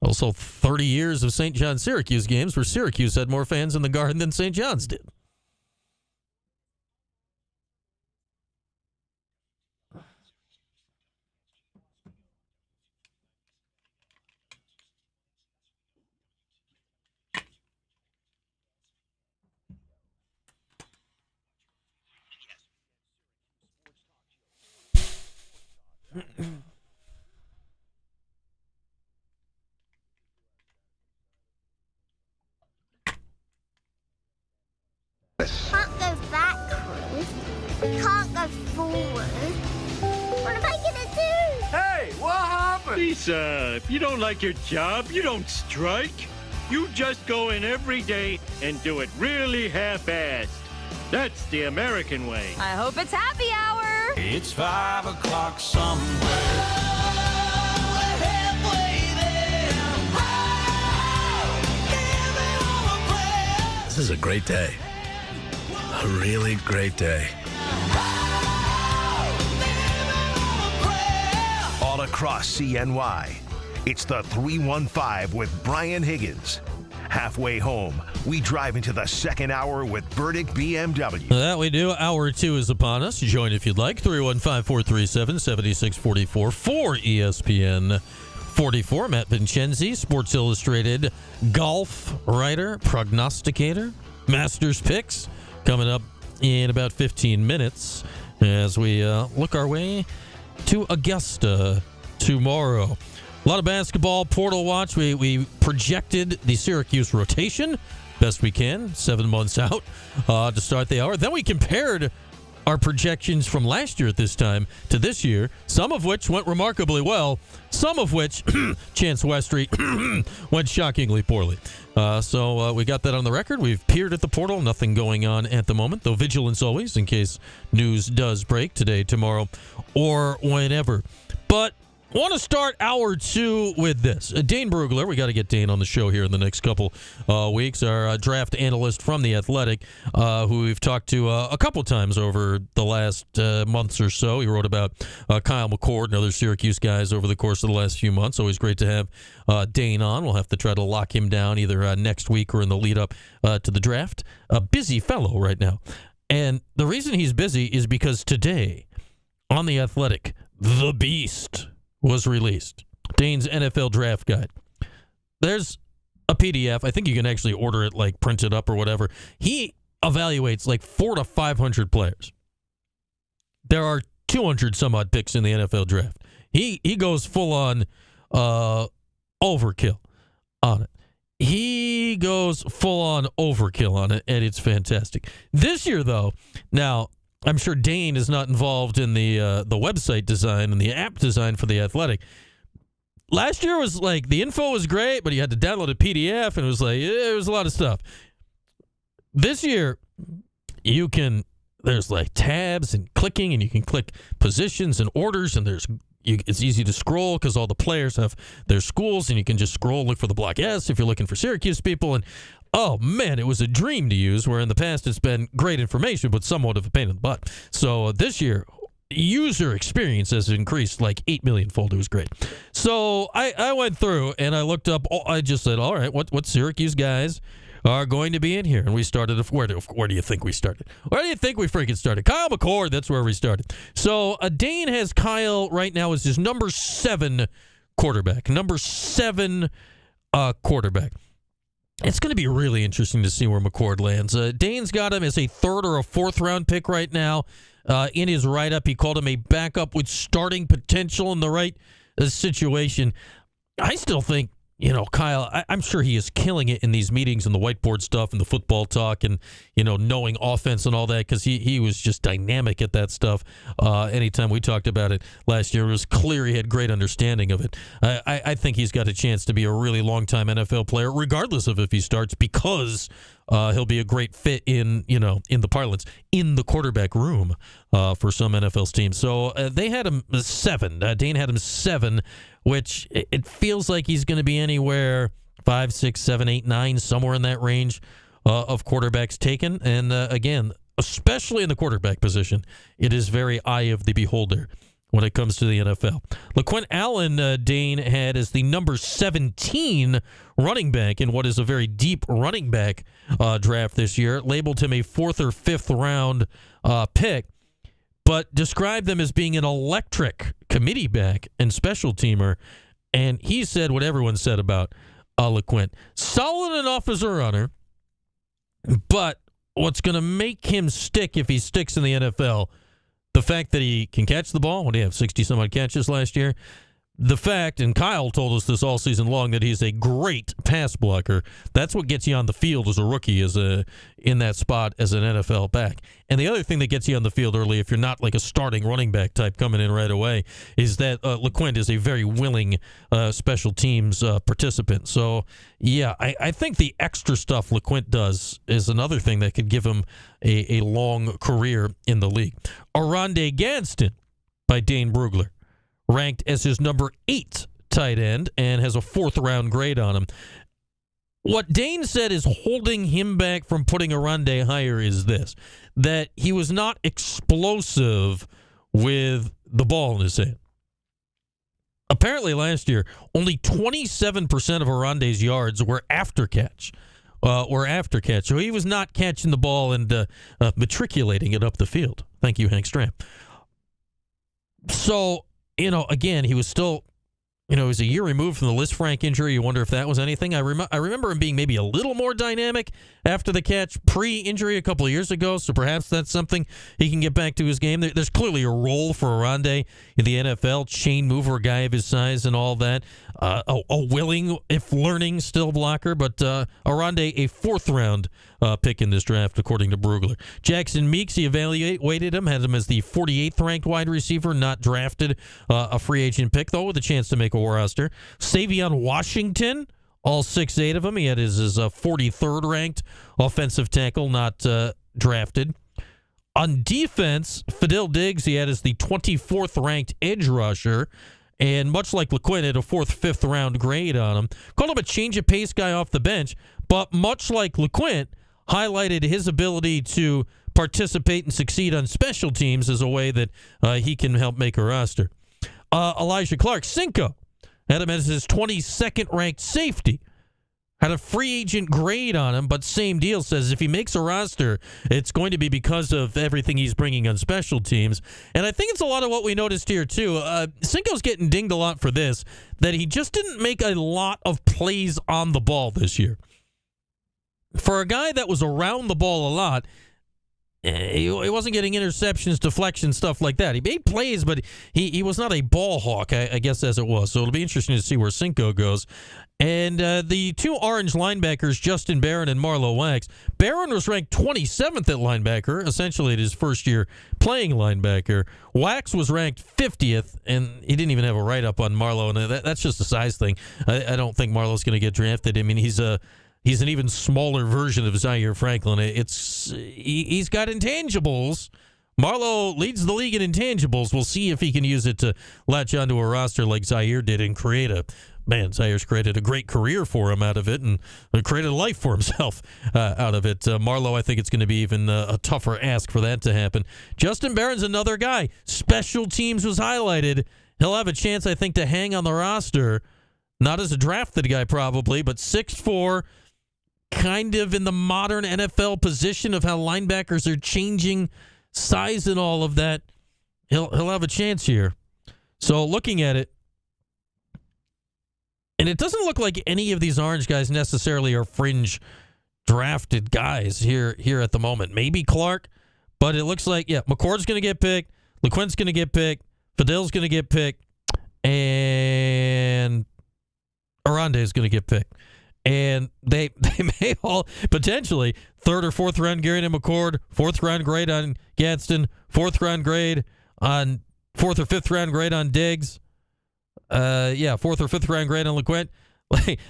[SPEAKER 1] Also, 30 years of St. John's Syracuse games where Syracuse had more fans in the Garden than St. John's did.
[SPEAKER 15] Can't go backwards. Can't go forward. What am I gonna do?
[SPEAKER 10] Hey, what happened? Lisa, if you don't like your job, you don't strike. You just go in every day and do it really half-assed. That's the American way.
[SPEAKER 16] I hope it's happy hour.
[SPEAKER 10] It's 5 o'clock somewhere.
[SPEAKER 3] This is a great day. A really great day.
[SPEAKER 6] All across CNY, it's the 315 with Brian Higgins. Halfway home, we drive into the second hour with Burdick BMW.
[SPEAKER 1] That we do. Hour 2 is upon us. Join if you'd like. 315-437-7644 for ESPN 44. Matt Vincenzi, Sports Illustrated golf writer, prognosticator, Masters picks, coming up in about 15 minutes as we look our way to Augusta tomorrow. A lot of basketball portal watch. We projected the Syracuse rotation best we can, 7 months out to start the hour. Then we compared our projections from last year at this time to this year, some of which went remarkably well, some of which, Chance Westry, went shockingly poorly. So we got that on the record. We've peered at the portal. Nothing going on at the moment, though vigilance always in case news does break today, tomorrow, or whenever. But want to start hour 2 with this. Dane Brugler, we got to get Dane on the show here in the next couple weeks, our draft analyst from The Athletic, who we've talked to a couple times over the last months or so. He wrote about Kyle McCord and other Syracuse guys over the course of the last few months. Always great to have Dane on. We'll have to try to lock him down either next week or in the lead up to the draft. A busy fellow right now. And the reason he's busy is because today on The Athletic, The Beast was released. Dane's NFL draft guide. There's a PDF. I think you can actually order it, print it up or whatever. He evaluates 400 to 500 players. There are 200 some odd picks in the NFL draft. He goes full on overkill on it. he goes full on overkill on it, and it's fantastic. This year, though, now I'm sure Dane is not involved in the website design and the app design for The Athletic. Last year was like the info was great, but you had to download a PDF, and it was like there was a lot of stuff. This year, there's like tabs and clicking, and you can click positions and orders, and it's easy to scroll because all the players have their schools, and you can just scroll, look for the Block S if you're looking for Syracuse people. And oh man, it was a dream to use, where in the past it's been great information, but somewhat of a pain in the butt. So this year, user experience has increased like 8 million fold. It was great. So I went through and I looked up. I just said, all right, what Syracuse guys are going to be in here? And we started. Where do you think we started? Where do you think we freaking started? Kyle McCord. That's where we started. So Dane has Kyle right now as his number 7 quarterback. Number 7 quarterback. It's going to be really interesting to see where McCord lands. Dane's got him as a 3rd or a 4th round pick right now. In his write-up, he called him a backup with starting potential in the right situation. I still think, Kyle, I'm sure he is killing it in these meetings and the whiteboard stuff and the football talk and, knowing offense and all that, because he was just dynamic at that stuff. Anytime we talked about it last year, it was clear he had great understanding of it. I think he's got a chance to be a really long-time NFL player, regardless of if he starts, because he'll be a great fit in the parlance, in the quarterback room for some NFL teams. So they had him 7. Dane had him 7, which it feels like he's going to be anywhere 5, 6, 7, 8, 9, somewhere in that range of quarterbacks taken. And again, especially in the quarterback position, it is very eye of the beholder when it comes to the NFL. LaQuint Allen, Dane had as the number 17 running back in what is a very deep running back draft this year. Labeled him a 4th or 5th round pick, but described them as being an electric committee back and special teamer. And he said what everyone said about LaQuint. Solid enough as a runner, but what's going to make him stick if he sticks in the NFL, the fact that he can catch the ball. What do you have, 60-some-odd catches last year? The fact, and Kyle told us this all season long, that he's a great pass blocker. That's what gets you on the field as a rookie, in that spot as an NFL back. And the other thing that gets you on the field early, if you're not like a starting running back type coming in right away, is that LaQuint is a very willing special teams participant. So, yeah, I think the extra stuff LaQuint does is another thing that could give him a long career in the league. Oronde Gadsden by Dane Brugler, ranked as his number 8 tight end and has a 4th round grade on him. What Dane said is holding him back from putting Oronde higher is this, that he was not explosive with the ball in his hand. Apparently last year, only 27% of Oronde's yards were after catch. So he was not catching the ball and matriculating it up the field. Thank you, Hank Stram. So, again, he was still, he was a year removed from the Liz Frank injury. You wonder if that was anything. I remember him being maybe a little more dynamic after the catch pre-injury a couple of years ago, so perhaps that's something he can get back to his game. There's clearly a role for Oronde in the NFL, chain mover, a guy of his size and all that. A willing, if learning, still blocker, but Oronde a 4th round pick in this draft, according to Brugler. Jackson Meeks, he evaluated him, had him as the 48th ranked wide receiver, not drafted, a free agent pick, though, with a chance to make a roster. Savion Washington, all 6'8" of them. He had his 43rd ranked offensive tackle, not drafted. On defense, Fidel Diggs, he had as the 24th ranked edge rusher. And much like LaQuint, had a 4th, 5th round grade on him. Called him a change of pace guy off the bench, but much like LaQuint, highlighted his ability to participate and succeed on special teams as a way that he can help make a roster. Elijah Clark, Cinco, had him as his 22nd ranked safety. Had a free agent grade on him, but same deal, says if he makes a roster, it's going to be because of everything he's bringing on special teams. And I think it's a lot of what we noticed here, too. Cinco's getting dinged a lot for this, that he just didn't make a lot of plays on the ball this year. For a guy that was around the ball a lot, He wasn't getting interceptions, deflections, stuff like that. He made plays, but he was not a ball hawk, I guess, as it was. So it'll be interesting to see where Cinco goes. And the two Orange linebackers, Justin Barron and Marlo Wax. Barron was ranked 27th at linebacker, essentially at his first year playing linebacker. Wax was ranked 50th, and he didn't even have a write-up on Marlo, and that's just a size thing. I don't think Marlo's going to get drafted. I mean, he's an even smaller version of Zaire Franklin. He's got intangibles. Marlo leads the league in intangibles. We'll see if he can use it to latch onto a roster like Zaire did and create Zaire's created a great career for him out of it and created a life for himself out of it. Marlo, I think it's going to be even a tougher ask for that to happen. Justin Barron's another guy. Special teams was highlighted. He'll have a chance, I think, to hang on the roster. Not as a drafted guy probably, but 6'4", kind of in the modern NFL position of how linebackers are changing size and all of that. He'll have a chance here. So looking at it, and it doesn't look like any of these Orange guys necessarily are fringe drafted guys here at the moment. Maybe Clark, but it looks like, McCord's going to get picked, LeQuint's going to get picked, Fidel's going to get picked, and Arande is going to get picked. And they may all potentially third or fourth round grade on McCord, fourth round grade on Gadsden, fourth or fifth round grade on Diggs. Fourth or fifth round grade on LeQuint.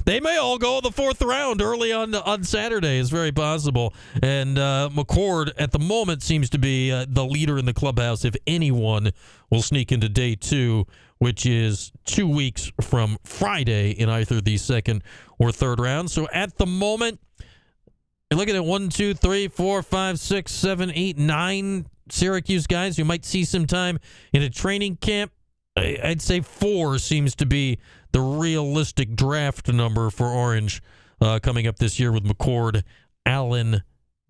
[SPEAKER 1] They may all go in the fourth round early on Saturday. Is very possible. And McCord at the moment seems to be the leader in the clubhouse. If anyone will sneak into day 2, which is 2 weeks from Friday in either the second or third round. So at the moment, you're looking at 1, 2, 3, 4, 5, 6, 7, 8, 9 Syracuse guys who might see some time in a training camp. I'd say 4 seems to be the realistic draft number for Orange coming up this year with McCord, Allen,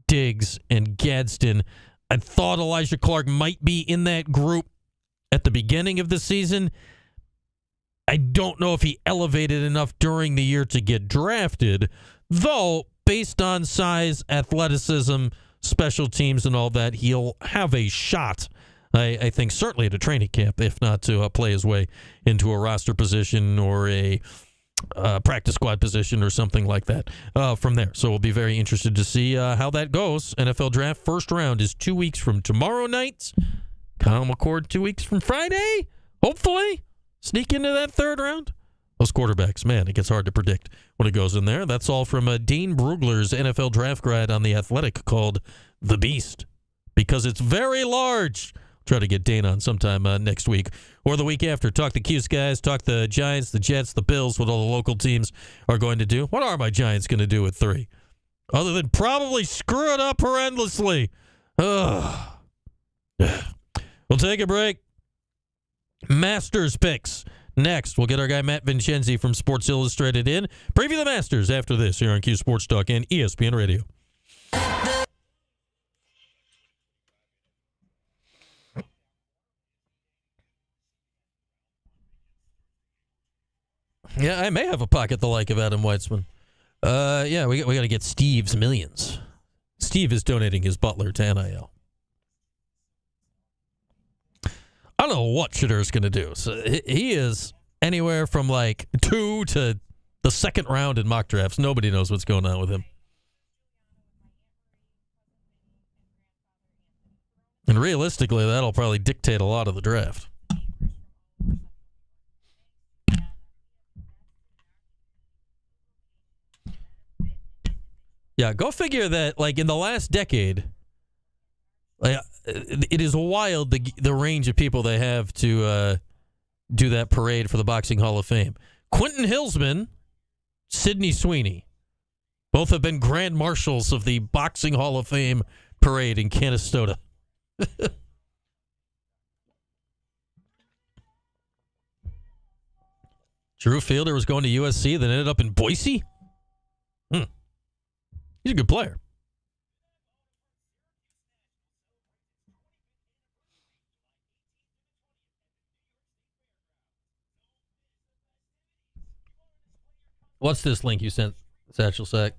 [SPEAKER 1] Diggs, and Gadsden. I thought Elijah Clark might be in that group at the beginning of the season. I don't know if he elevated enough during the year to get drafted, though based on size, athleticism, special teams, and all that, he'll have a shot. I think certainly at a training camp, if not to play his way into a roster position or a practice squad position or something like that from there. So we'll be very interested to see how that goes. NFL draft first round is 2 weeks from tomorrow night. Kyle McCord 2 weeks from Friday. Hopefully sneak into that third round. Those quarterbacks, man, it gets hard to predict when it goes in there. That's all from Dane Brugler's NFL draft grad on The Athletic called The Beast, because it's very large. Try to get Dane on sometime next week or the week after. Talk the Cuse guys, talk the Giants, the Jets, the Bills, what all the local teams are going to do. What are my Giants going to do at 3? Other than probably screw it up horrendously. Ugh. We'll take a break. Masters picks. Next, we'll get our guy Matt Vincenzi from Sports Illustrated in. Preview the Masters after this here on Q Sports Talk and ESPN Radio. Yeah, I may have a pocket the like of Adam Weitzman. We got to get Steve's millions. Steve is donating his butler to NIL. I don't know what Shadur's going to do. So he is anywhere from like 2 to the second round in mock drafts. Nobody knows what's going on with him. And realistically, that'll probably dictate a lot of the draft. Yeah, go figure that, like, in the last decade, it is wild the range of people they have to do that parade for the Boxing Hall of Fame. Quentin Hillsman, Sidney Sweeney, both have been grand marshals of the Boxing Hall of Fame parade in Canastota. Drew Fielder was going to USC, then ended up in Boise. He's a good player. What's this link you sent, Satchel Sack?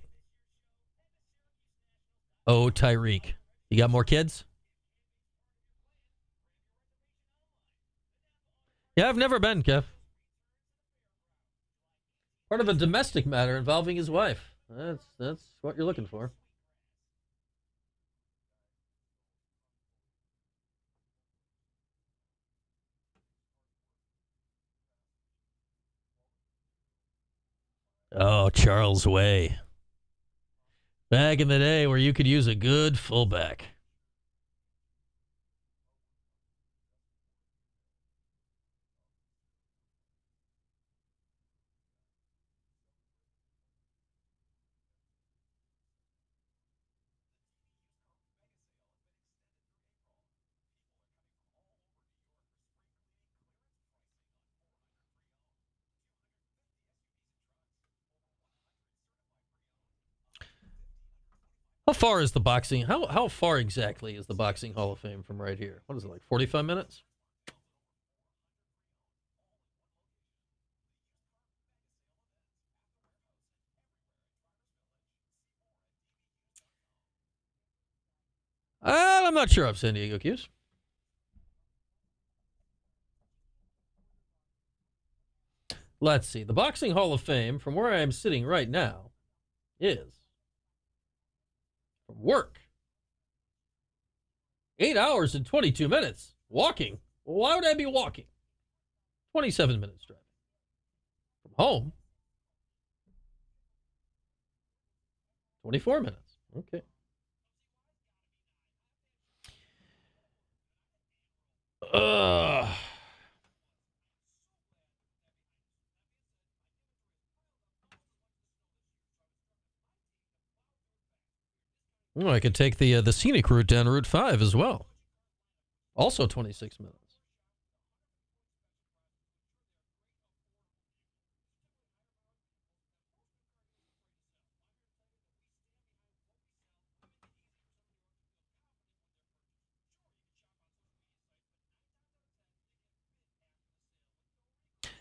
[SPEAKER 1] Oh, Tyreek. You got more kids? Yeah, I've never been, Kev. Part of a domestic matter involving his wife. That's what you're looking for. Oh, Charles Way. Back in the day where you could use a good fullback. How far is the boxing? How far exactly is the Boxing Hall of Fame from right here? What is it, like 45 minutes? I'm not sure of San Diego Q's. Let's see. The Boxing Hall of Fame, from where I am sitting right now, is from work. 8 hours and 22 minutes. Walking. Well, why would I be walking? 27 minutes driving. From home, 24 minutes. Okay. Well, I could take the scenic route down Route 5 as well. Also 26 minutes.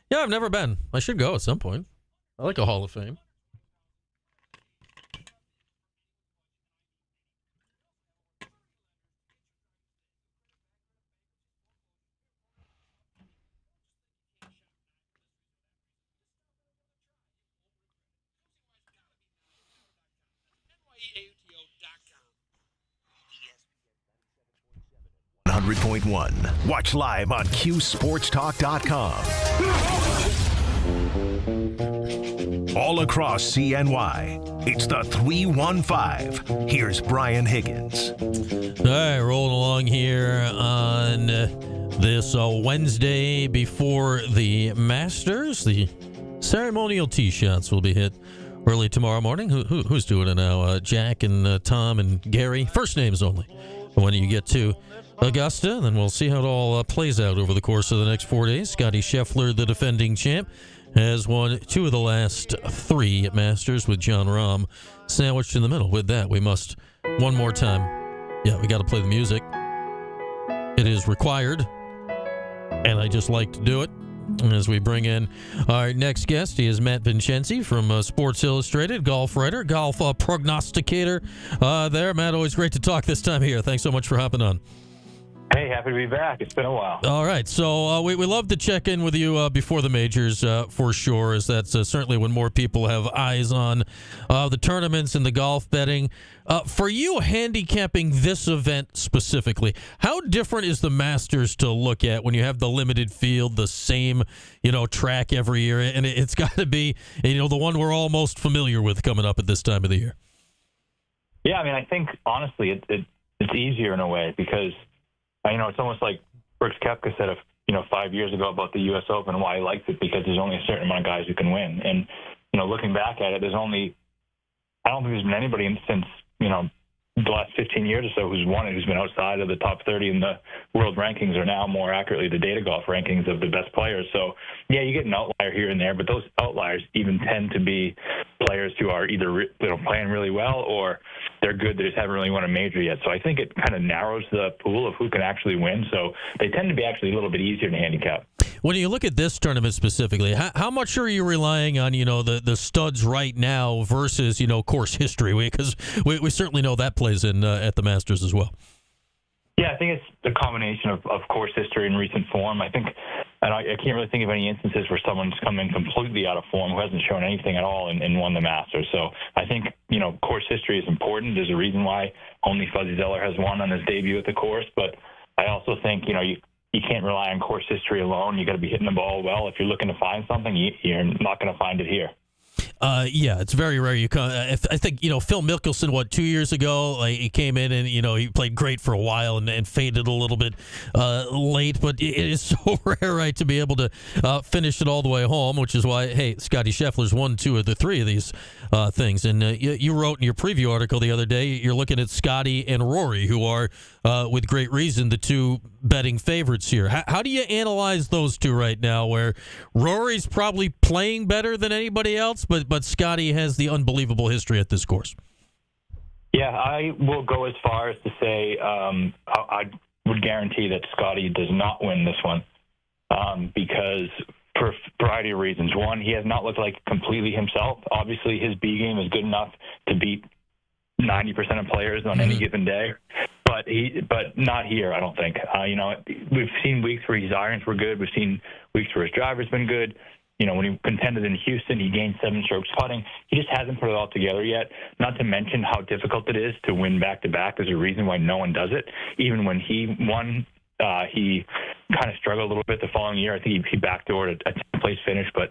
[SPEAKER 1] Yeah, I've never been. I should go at some point. I like a Hall of Fame.
[SPEAKER 6] .1. Watch live on QSportsTalk.com. All across CNY, it's the 315. Here's Brian Higgins.
[SPEAKER 1] All right, rolling along here on this Wednesday before the Masters. The ceremonial tee shots will be hit early tomorrow morning. Who's doing it now? Jack and Tom and Gary. First names only. When you get to Augusta, then we'll see how it all plays out over the course of the next 4 days. Scotty Scheffler, the defending champ, has won 2 of the last 3 at Masters with John Rahm sandwiched in the middle. With that, we must, one more time, we got to play the music. It is required, and I just like to do it. As we bring in our next guest, he is Matt Vincenzi from Sports Illustrated, golf writer, golf prognosticator. There, Matt, always great to talk this time here. Thanks so much for hopping on.
[SPEAKER 17] Hey, happy to be back. It's been a while.
[SPEAKER 1] All right, so we love to check in with you before the majors for sure, as that's certainly when more people have eyes on the tournaments and the golf betting. For you, handicapping this event specifically, how different is the Masters to look at when you have the limited field, the same track every year, and it's got to be the one we're all most familiar with coming up at this time of the year?
[SPEAKER 17] Yeah, I mean, I think honestly, it's easier in a way because. It's almost like Brooks Koepka said, 5 years ago about the U.S. Open and why he likes it because there's only a certain amount of guys who can win. And, looking back at it, I don't think there's been anybody since, the last 15 years or so who's won it, who's been outside of the top 30 in the world rankings, or now more accurately the data golf rankings of the best players. So, yeah, you get an outlier here and there, but those outliers even tend to be players who are either playing really well or they're good. They just haven't really won a major yet. So I think it kind of narrows the pool of who can actually win. So they tend to be actually a little bit easier to handicap.
[SPEAKER 1] When you look at this tournament specifically, how much are you relying on, the studs right now versus, course history? Because we certainly know that plays in at the Masters as well.
[SPEAKER 17] Yeah, I think it's a combination of course history and recent form. I can't really think of any instances where someone's come in completely out of form who hasn't shown anything at all and won the Masters. So I think, course history is important. There's a reason why only Fuzzy Zoeller has won on his debut at the course. But I also think, you can't rely on course history alone. You got to be hitting the ball well. If you're looking to find something, you're not going to find it here.
[SPEAKER 1] Yeah, it's very rare. I think, Phil Mickelson, 2 years ago, he came in and, he played great for a while and faded a little bit late. But it is so rare, right, to be able to finish it all the way home, which is why, hey, Scotty Scheffler's won 2 of the 3 of these things. And you wrote in your preview article the other day, you're looking at Scotty and Rory, who are, with great reason, the 2 betting favorites here. How do you analyze those 2 right now, where Rory's probably playing better than anybody else, but Scotty has the unbelievable history at this course?
[SPEAKER 17] Yeah, I will go as far as to say I would guarantee that Scotty does not win this one because for a variety of reasons. One, he has not looked like completely himself. Obviously, his B game is good enough to beat 90% of players on any given day, but not here, I don't think. We've seen weeks where his irons were good. We've seen weeks where his driver's been good. When he contended in Houston, he gained 7 strokes putting. He just hasn't put it all together yet. Not to mention how difficult it is to win back-to-back. There's a reason why no one does it. Even when he won, he kind of struggled a little bit the following year. I think he backdoored a 10th-place finish, but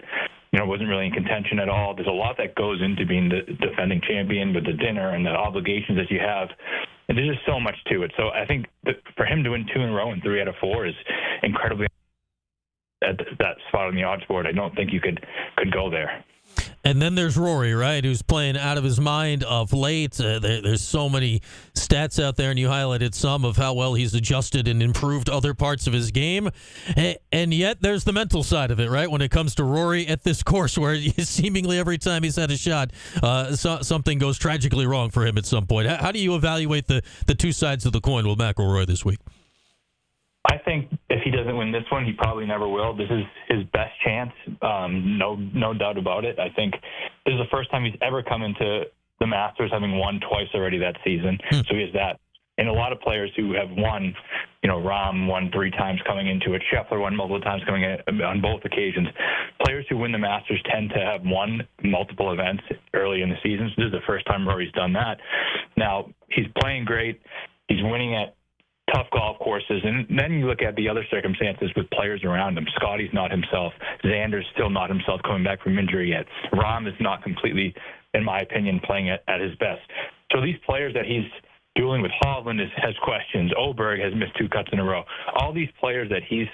[SPEAKER 17] wasn't really in contention at all. There's a lot that goes into being the defending champion with the dinner and the obligations that you have. And there's just so much to it. So I think that for him to win 2 in a row and 3 out of 4 is incredibly at that spot on the odds board. I don't think you could go there.
[SPEAKER 1] And then there's Rory, right, who's playing out of his mind of late. There's so many stats out there, and you highlighted some of how well he's adjusted and improved other parts of his game. And yet there's the mental side of it, right, when it comes to Rory at this course, where seemingly every time he's had a shot, something goes tragically wrong for him at some point. How do you evaluate the 2 sides of the coin with McIlroy this week?
[SPEAKER 17] I think if he doesn't win this one, he probably never will. This is his best chance, no doubt about it. I think this is the first time he's ever come into the Masters having won twice already that season. So he has that. And a lot of players who have won, Rahm won 3 times coming into it. Scheffler won multiple times coming in on both occasions. Players who win the Masters tend to have won multiple events early in the season. So this is the first time Rory's done that. Now, he's playing great. He's winning at tough golf courses, and then you look at the other circumstances with players around him. Scotty's not himself. Xander's still not himself coming back from injury yet. Rahm is not completely, in my opinion, playing at his best. So these players that he's dueling with, Hovland has questions. Oberg has missed 2 cuts in a row. All these players that he's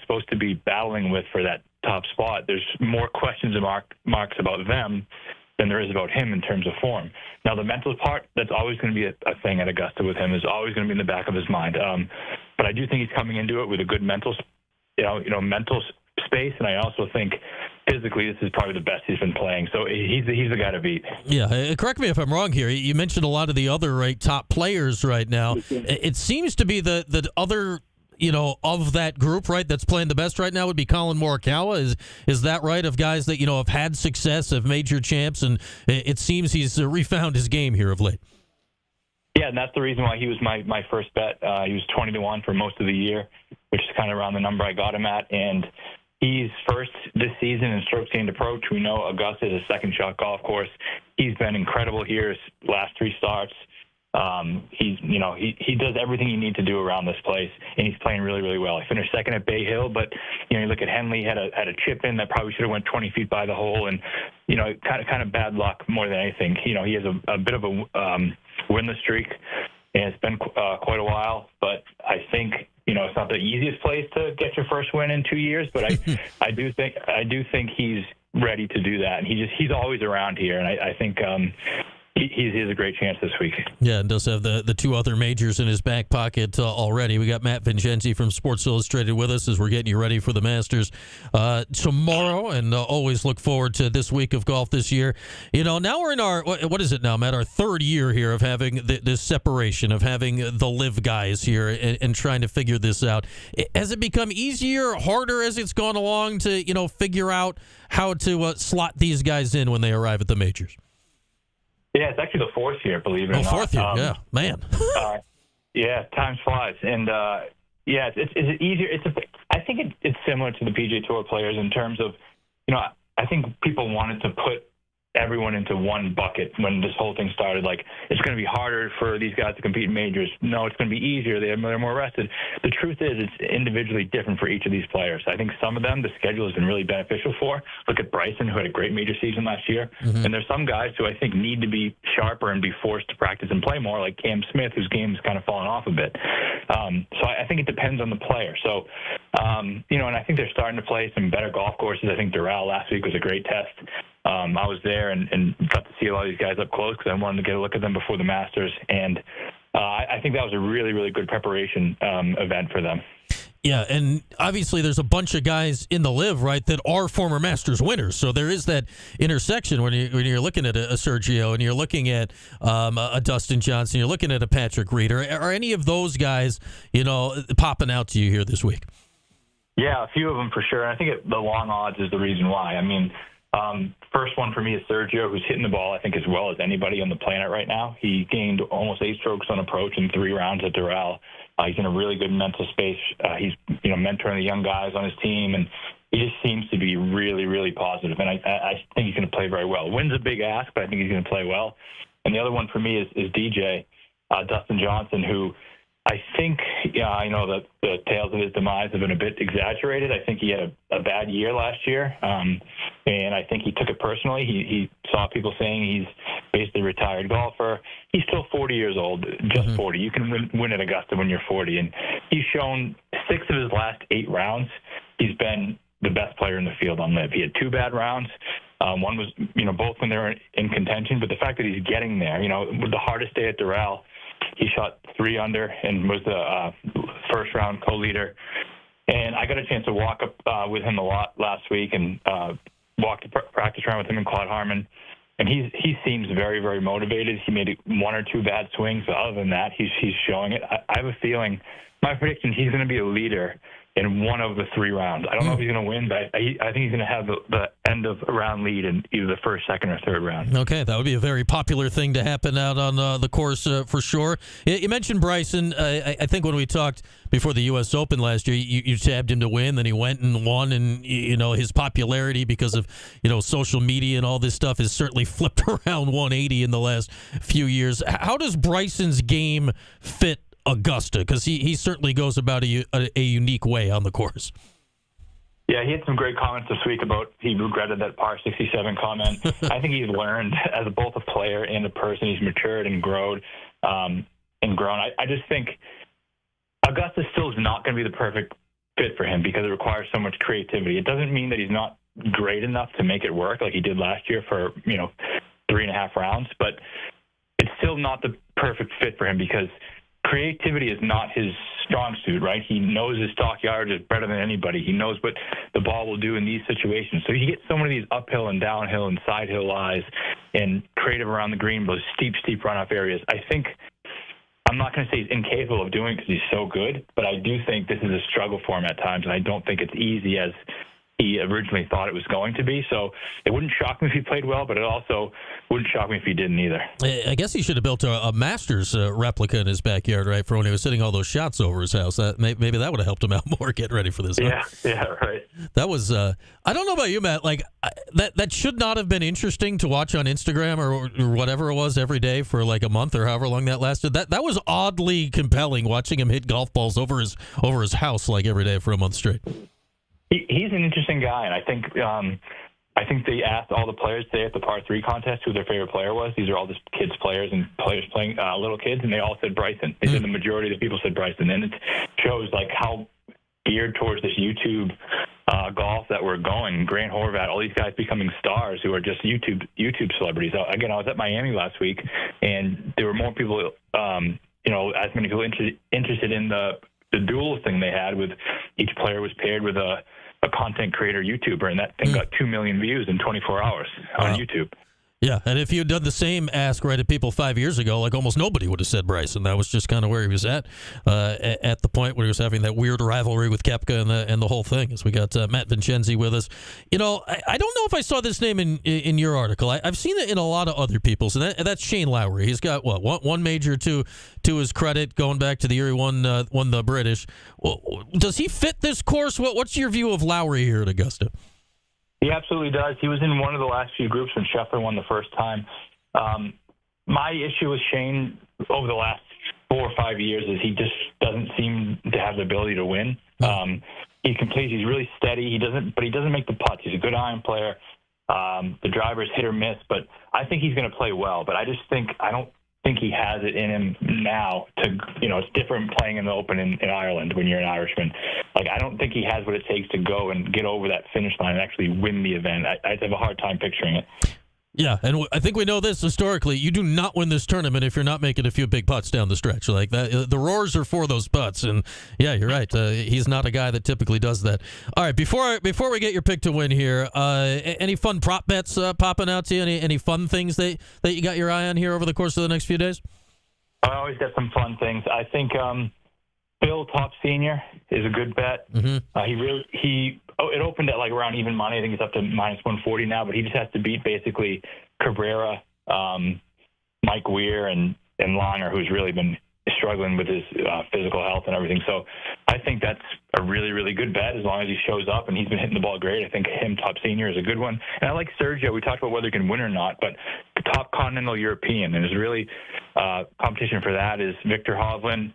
[SPEAKER 17] supposed to be battling with for that top spot, there's more questions and marks about them than there is about him in terms of form. Now, the mental part, that's always going to be a thing at Augusta with him, is always going to be in the back of his mind. But I do think he's coming into it with a good mental space, and I also think physically this is probably the best he's been playing. So he's the guy to beat.
[SPEAKER 1] Yeah, correct me if I'm wrong here. You mentioned a lot of the other top players right now. It seems to be the other of that group, right, that's playing the best right now would be Colin Morikawa. Is that right, of guys that, have had success, have major champs, and it seems he's refound his game here of late?
[SPEAKER 17] Yeah, and that's the reason why he was my first bet. He was 20-1 for most of the year, which is kind of around the number I got him at, and he's first this season in strokes gained approach. We know Augusta is a second-shot golf course. He's been incredible here his last 3 starts. He does everything you need to do around this place, and he's playing really, really well. He finished second at Bay Hill, but you look at Henley, had a chip in that probably should have went 20 feet by the hole, and kind of bad luck more than anything. He has a bit of a winless streak, and it's been quite a while. But I think it's not the easiest place to get your first win in 2 years, but I do think he's ready to do that, and he's always around here, and I think. he has a great chance this week.
[SPEAKER 1] Yeah, and does have the two other majors in his back pocket already. We got Matt Vincenzi from Sports Illustrated with us as we're getting you ready for the Masters tomorrow, and always look forward to this week of golf this year. Now we're in our, what is it now, Matt, our third year here of having this separation, of having the live guys here and trying to figure this out. Has it become easier, harder as it's gone along to, figure out how to slot these guys in when they arrive at the majors?
[SPEAKER 17] Yeah, it's actually the fourth year, believe it or not.
[SPEAKER 1] Fourth year, yeah, man.
[SPEAKER 17] Yeah, time flies, and it's easier. I think it's similar to the PGA Tour players in terms of, I think people wanted to put everyone into one bucket when this whole thing started. Like, it's going to be harder for these guys to compete in majors. No, it's going to be easier. They're more rested. The truth is, it's individually different for each of these players. I think some of them, the schedule has been really beneficial for. Look at Bryson, who had a great major season last year. Mm-hmm. And there's some guys who I think need to be sharper and be forced to practice and play more, like Cam Smith, whose game's kind of fallen off a bit. So I think it depends on the player. So, and I think they're starting to play some better golf courses. I think Doral last week was a great test. I was there and got to see a lot of these guys up close because I wanted to get a look at them before the Masters. And I think that was a really, really good preparation event for them.
[SPEAKER 1] Yeah, and obviously there's a bunch of guys in the live, right, that are former Masters winners. So there is that intersection when you're looking at a Sergio and you're looking at a Dustin Johnson, you're looking at a Patrick Reed. Are any of those guys, popping out to you here this week?
[SPEAKER 17] Yeah, a few of them for sure. And I think the long odds is the reason why. I mean, first one for me is Sergio, who's hitting the ball, I think, as well as anybody on the planet right now. He gained almost 8 strokes on approach in 3 rounds at Doral. He's in a really good mental space. He's, mentoring the young guys on his team, and he just seems to be really, really positive. And I think he's going to play very well. Win's a big ask, but I think he's going to play well. And the other one for me is DJ, Dustin Johnson, who I think, I know that the tales of his demise have been a bit exaggerated. I think he had a bad year last year, and I think he took it personally. He saw people saying he's basically a retired golfer. He's still 40 years old, just 40. You can win at Augusta when you're 40, and he's shown 6 of his last 8 rounds. He's been the best player in the field on LIV. He had 2 bad rounds. One was, both when they were in contention, but the fact that he's getting there, with the hardest day at Doral, he shot 3 under and was the first round co-leader. And I got a chance to walk up with him a lot last week and walk the practice round with him and Claude Harmon. And he seems very, very motivated. He made 1 or 2 bad swings, but other than that, he's showing it. I have a feeling, my prediction, he's going to be a leader in 1 of the 3 rounds. I don't know if he's going to win, but I think he's going to have the end of round lead in either the first, second, or third round.
[SPEAKER 1] Okay, that would be a very popular thing to happen out on the course for sure. You mentioned Bryson. I think when we talked before the U.S. Open last year, you tabbed him to win, then he went and won, and his popularity because of social media and all this stuff has certainly flipped around 180 in the last few years. How does Bryson's game fit Augusta? Because he certainly goes about a unique way on the course.
[SPEAKER 17] Yeah, he had some great comments this week about he regretted that par 67 comment. I think he's learned as both a player and a person. He's matured and grown. I just think Augusta still is not going to be the perfect fit for him because it requires so much creativity. It doesn't mean that he's not great enough to make it work like he did last year for 3.5 rounds, but it's still not the perfect fit for him because creativity is not his strong suit, right? He knows his stock yardage is better than anybody. He knows what the ball will do in these situations. So he gets so many of these uphill and downhill and side hill lies and creative around the green, those steep runoff areas. I think, I'm not going to say he's incapable of doing it because he's so good, but I do think this is a struggle for him at times, and I don't think it's easy as he originally thought it was going to be. So it wouldn't shock me if he played well, but it also wouldn't shock me if he didn't either.
[SPEAKER 1] I guess he should have built a Masters replica in his backyard, right, for when he was hitting all those shots over his house. Maybe that would have helped him out more getting ready for this.
[SPEAKER 17] Yeah, right.
[SPEAKER 1] That was, I don't know about you, Matt, like that should not have been interesting to watch on Instagram or whatever it was every day for like a month or however long that lasted. That was oddly compelling, watching him hit golf balls over his house like every day for a month straight.
[SPEAKER 17] He's an interesting guy, and I think they asked all the players today at the par 3 contest who their favorite player was. These are all just kids players and players playing little kids, and they all said Bryson. They said the majority of the people said Bryson, and it shows like how geared towards this YouTube golf that were going. Grant Horvat, all these guys becoming stars who are just YouTube celebrities. Again, I was at Miami last week, and there were more people, as many people interested in the duels thing they had with each player was paired with a content creator YouTuber, and that thing got 2 million views in 24 hours on YouTube.
[SPEAKER 1] Yeah, and if you had done the same ask right at people 5 years ago, like almost nobody would have said Bryson. That was just kind of where he was at the point where he was having that weird rivalry with Koepka and the whole thing. As we got Matt Vincenzi with us. I don't know if I saw this name in your article. I've seen it in a lot of other people's, and that's Shane Lowry. He's got one major to his credit, going back to the year he won the British. Well, does he fit this course? What's your view of Lowry here at Augusta?
[SPEAKER 17] He absolutely does. He was in one of the last few groups when Scheffler won the first time. My issue with Shane over the last 4 or 5 years is he just doesn't seem to have the ability to win. He's really steady. But he doesn't make the putts. He's a good iron player. The driver's hit or miss, but I think he's going to play well. But I don't think he has it in him now to, it's different playing in the Open in Ireland when you're an Irishman. Like, I don't think he has what it takes to go and get over that finish line and actually win the event. I have a hard time picturing it.
[SPEAKER 1] Yeah, and I think we know this historically. You do not win this tournament if you're not making a few big putts down the stretch. Like that, the roars are for those putts, and yeah, you're right. He's not a guy that typically does that. All right, before we get your pick to win here, any fun prop bets popping out to you? Any fun things that you got your eye on here over the course of the next few days?
[SPEAKER 17] I always get some fun things. I think Phil Top Senior is a good bet. Mm-hmm. It opened at like around even money. I think it's up to minus 140 now, but he just has to beat basically Cabrera, Mike Weir, and Langer, who's really been struggling with his physical health and everything. So I think that's a really, really good bet as long as he shows up, and he's been hitting the ball great. I think him, Top Senior, is a good one. And I like Sergio. We talked about whether he can win or not, but the top continental European, and there's really competition for that is Victor Hovland,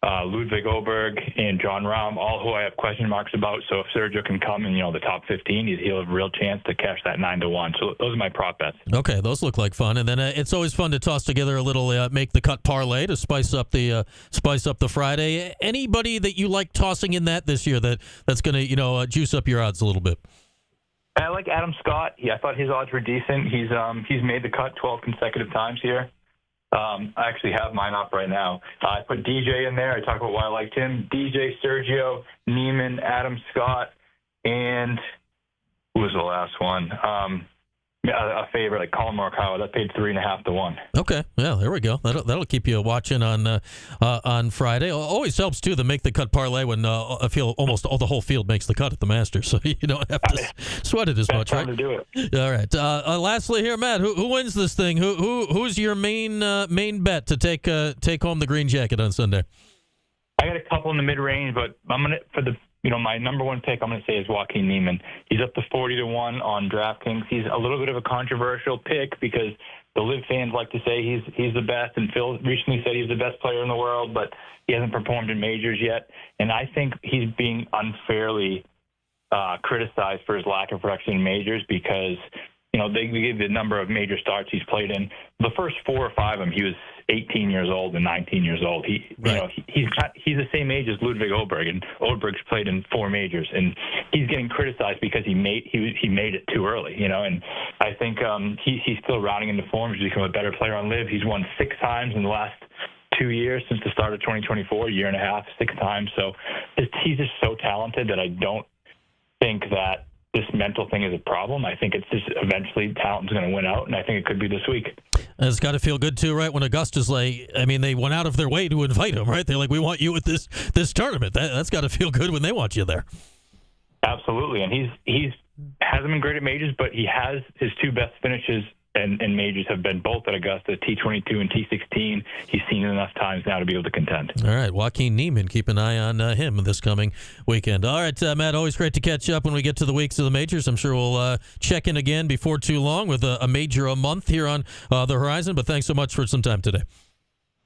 [SPEAKER 17] Ludwig Oberg, and John Rahm, all who I have question marks about. So if Sergio can come in, the top 15, he'll have a real chance to cash that 9-1. So those are my prop bets.
[SPEAKER 1] Okay, those look like fun. And then it's always fun to toss together a little make the cut parlay to spice up the Friday. Anybody that you like tossing in that this year that's going to juice up your odds a little bit?
[SPEAKER 17] I like Adam Scott. I thought his odds were decent. He's made the cut 12 consecutive times here. I actually have mine up right now. I put DJ in there. I talked about why I liked him. DJ, Sergio, Neiman, Adam Scott, and who was the last one? A favorite like Colin Morikawa. That paid 3.5 to 1.
[SPEAKER 1] Okay, yeah, there we go. That'll keep you watching on Friday. Always helps too to make the cut parlay when I feel almost all the whole field makes the cut at the Masters, so you don't have to sweat it as much, right?
[SPEAKER 17] To do it.
[SPEAKER 1] All right. Lastly, here, Matt, who wins this thing? Who's your main bet to take home the green jacket on Sunday?
[SPEAKER 17] I got a couple in the mid range, but I'm gonna my number one pick, I'm going to say, is Joaquin Neiman. He's up to 40 to 1 on DraftKings. He's a little bit of a controversial pick because the LIV fans like to say he's the best, and Phil recently said he's the best player in the world, but he hasn't performed in majors yet. And I think he's being unfairly criticized for his lack of production in majors because, they gave the number of major starts he's played in. The first 4 or 5 of them, he was 18 years old and 19 years old. He's the same age as Ludwig Oberg, and Oberg's played in 4 majors, and he's getting criticized because he made it too early, and I think he's still rounding into form. He's become a better player on LIV. He's won 6 times in the last 2 years since the start of 2024, year and a half, 6 times. So he's just so talented that I don't think that this mental thing is a problem. I think it's just eventually talent's going to win out, and I think it could be this week.
[SPEAKER 1] And it's got to feel good too, right? When Augusta's like, they went out of their way to invite him, right? They're like, we want you at this tournament. That's got to feel good when they want you there.
[SPEAKER 17] Absolutely, and he's hasn't been great at majors, but he has his 2 best finishes and majors have been both at Augusta, T22 and T16. He's seen it enough times now to be able to contend.
[SPEAKER 1] All right, Joaquin Neiman, keep an eye on him this coming weekend. All right, Matt, always great to catch up when we get to the weeks of the majors. I'm sure we'll check in again before too long with a major a month here on the horizon, but thanks so much for some time today.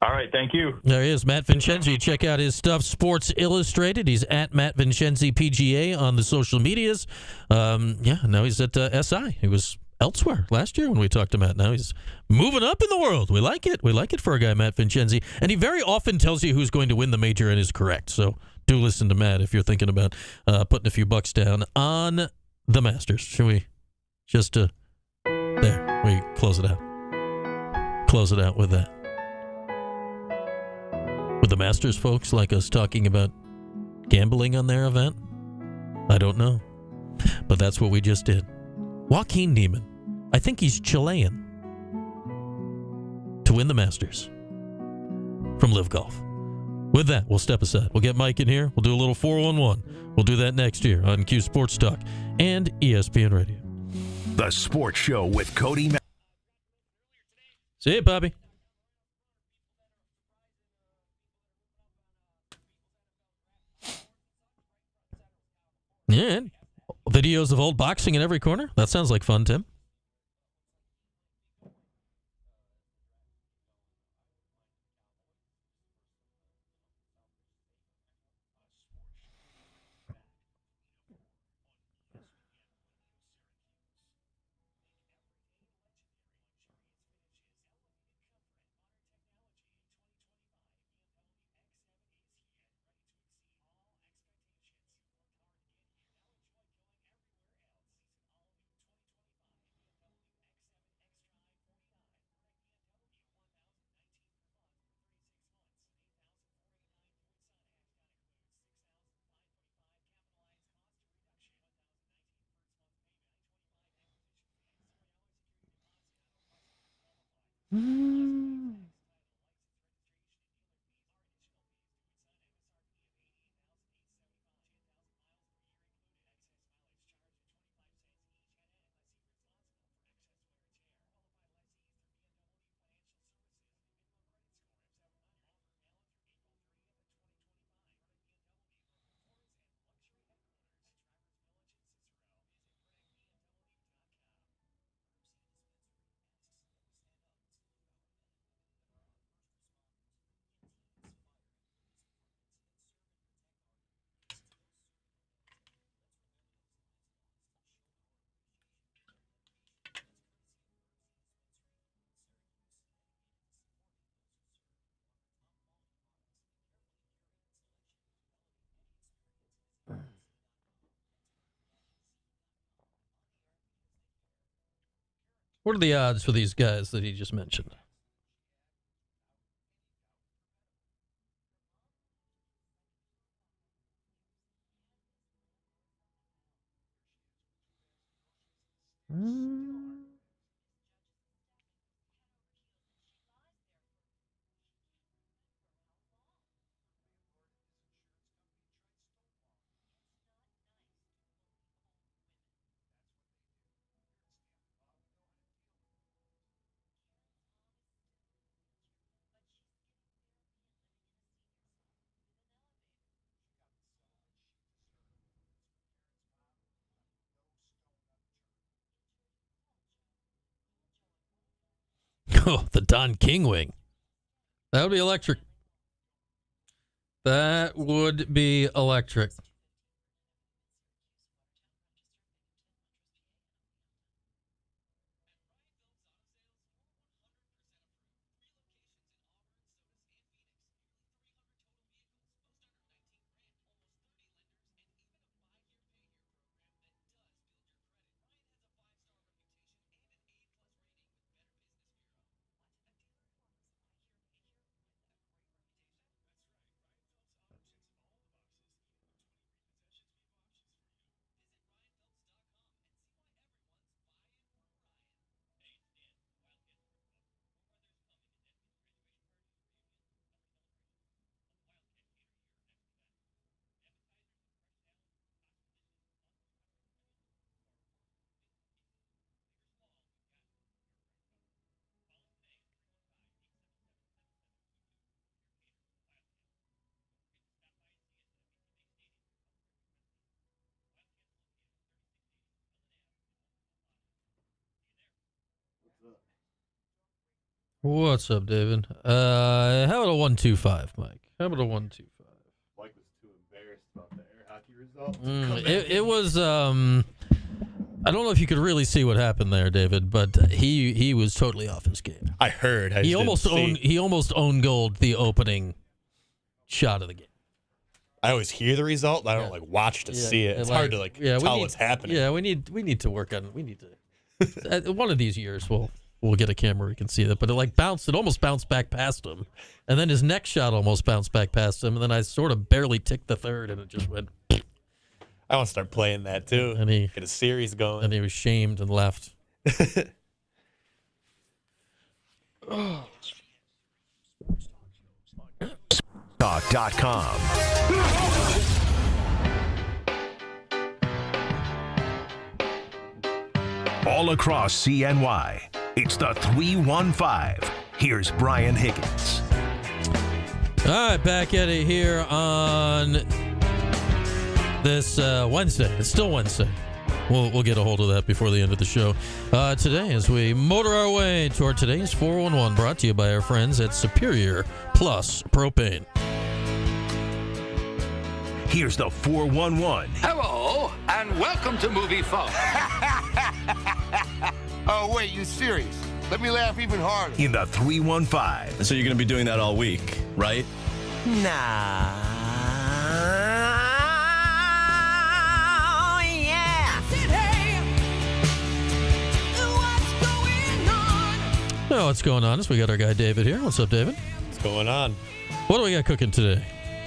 [SPEAKER 17] All right, thank you.
[SPEAKER 1] There he is, Matt Vincenzi. Check out his stuff, Sports Illustrated. He's at Matt Vincenzi PGA on the social medias. Now he's at SI. He was elsewhere last year when we talked to Matt. Now he's moving up in the world. We like it. We like it for a guy, Matt Vincenzi. And he very often tells you who's going to win the major and is correct. So do listen to Matt if you're thinking about putting a few bucks down on the Masters. Should we just there, we close it out. Close it out with that. Would the Masters folks like us talking about gambling on their event? I don't know. But that's what we just did. Joaquin Niemann, I think he's Chilean, to win the Masters from Live Golf. With that, we'll step aside. We'll get Mike in here. We'll do a little 411. We'll do that next year on Q Sports Talk and ESPN Radio.
[SPEAKER 6] The Sports Show with Cody.
[SPEAKER 1] See you, Bobby. Yeah, videos of old boxing in every corner. That sounds like fun, Tim. What are the odds for these guys that he just mentioned? Oh, the Don King wing. That would be electric. That would be electric. What's up, David? How about a 125, Mike? How about a 125?
[SPEAKER 18] Mike was too embarrassed about the air hockey result.
[SPEAKER 1] It was. I don't know if you could really see what happened there, David, but he was totally off his game.
[SPEAKER 18] I heard.
[SPEAKER 1] He almost owned gold the opening shot of the game.
[SPEAKER 18] I always hear the result, but I don't like watch to see it. It's hard to tell what's happening.
[SPEAKER 1] Yeah, we need to work on. We need to. One of these years, we'll get a camera we can see that. But it almost bounced back past him, and then his next shot almost bounced back past him, and then I sort of barely ticked the third, and it just went.
[SPEAKER 18] I want to start playing that too.
[SPEAKER 1] And
[SPEAKER 18] get a series going.
[SPEAKER 1] And he was shamed and left.
[SPEAKER 6] Talk.com. All across CNY, it's the 315. Here's Brian Higgins.
[SPEAKER 1] All right, back at it here on this Wednesday. It's still Wednesday. We'll get a hold of that before the end of the show. Today, as we motor our way toward today's 411, brought to you by our friends at Superior Plus Propane.
[SPEAKER 6] Here's the 411.
[SPEAKER 19] Hello, and welcome to Movie Phone.
[SPEAKER 20] Oh, wait, you serious? Let me laugh even harder.
[SPEAKER 6] In the 315.
[SPEAKER 3] So you're going to be doing that all week, right?
[SPEAKER 20] Nah.
[SPEAKER 1] Oh, what's going on? We got our guy David here. What's up, David?
[SPEAKER 18] What's going on?
[SPEAKER 1] What do we got cooking today?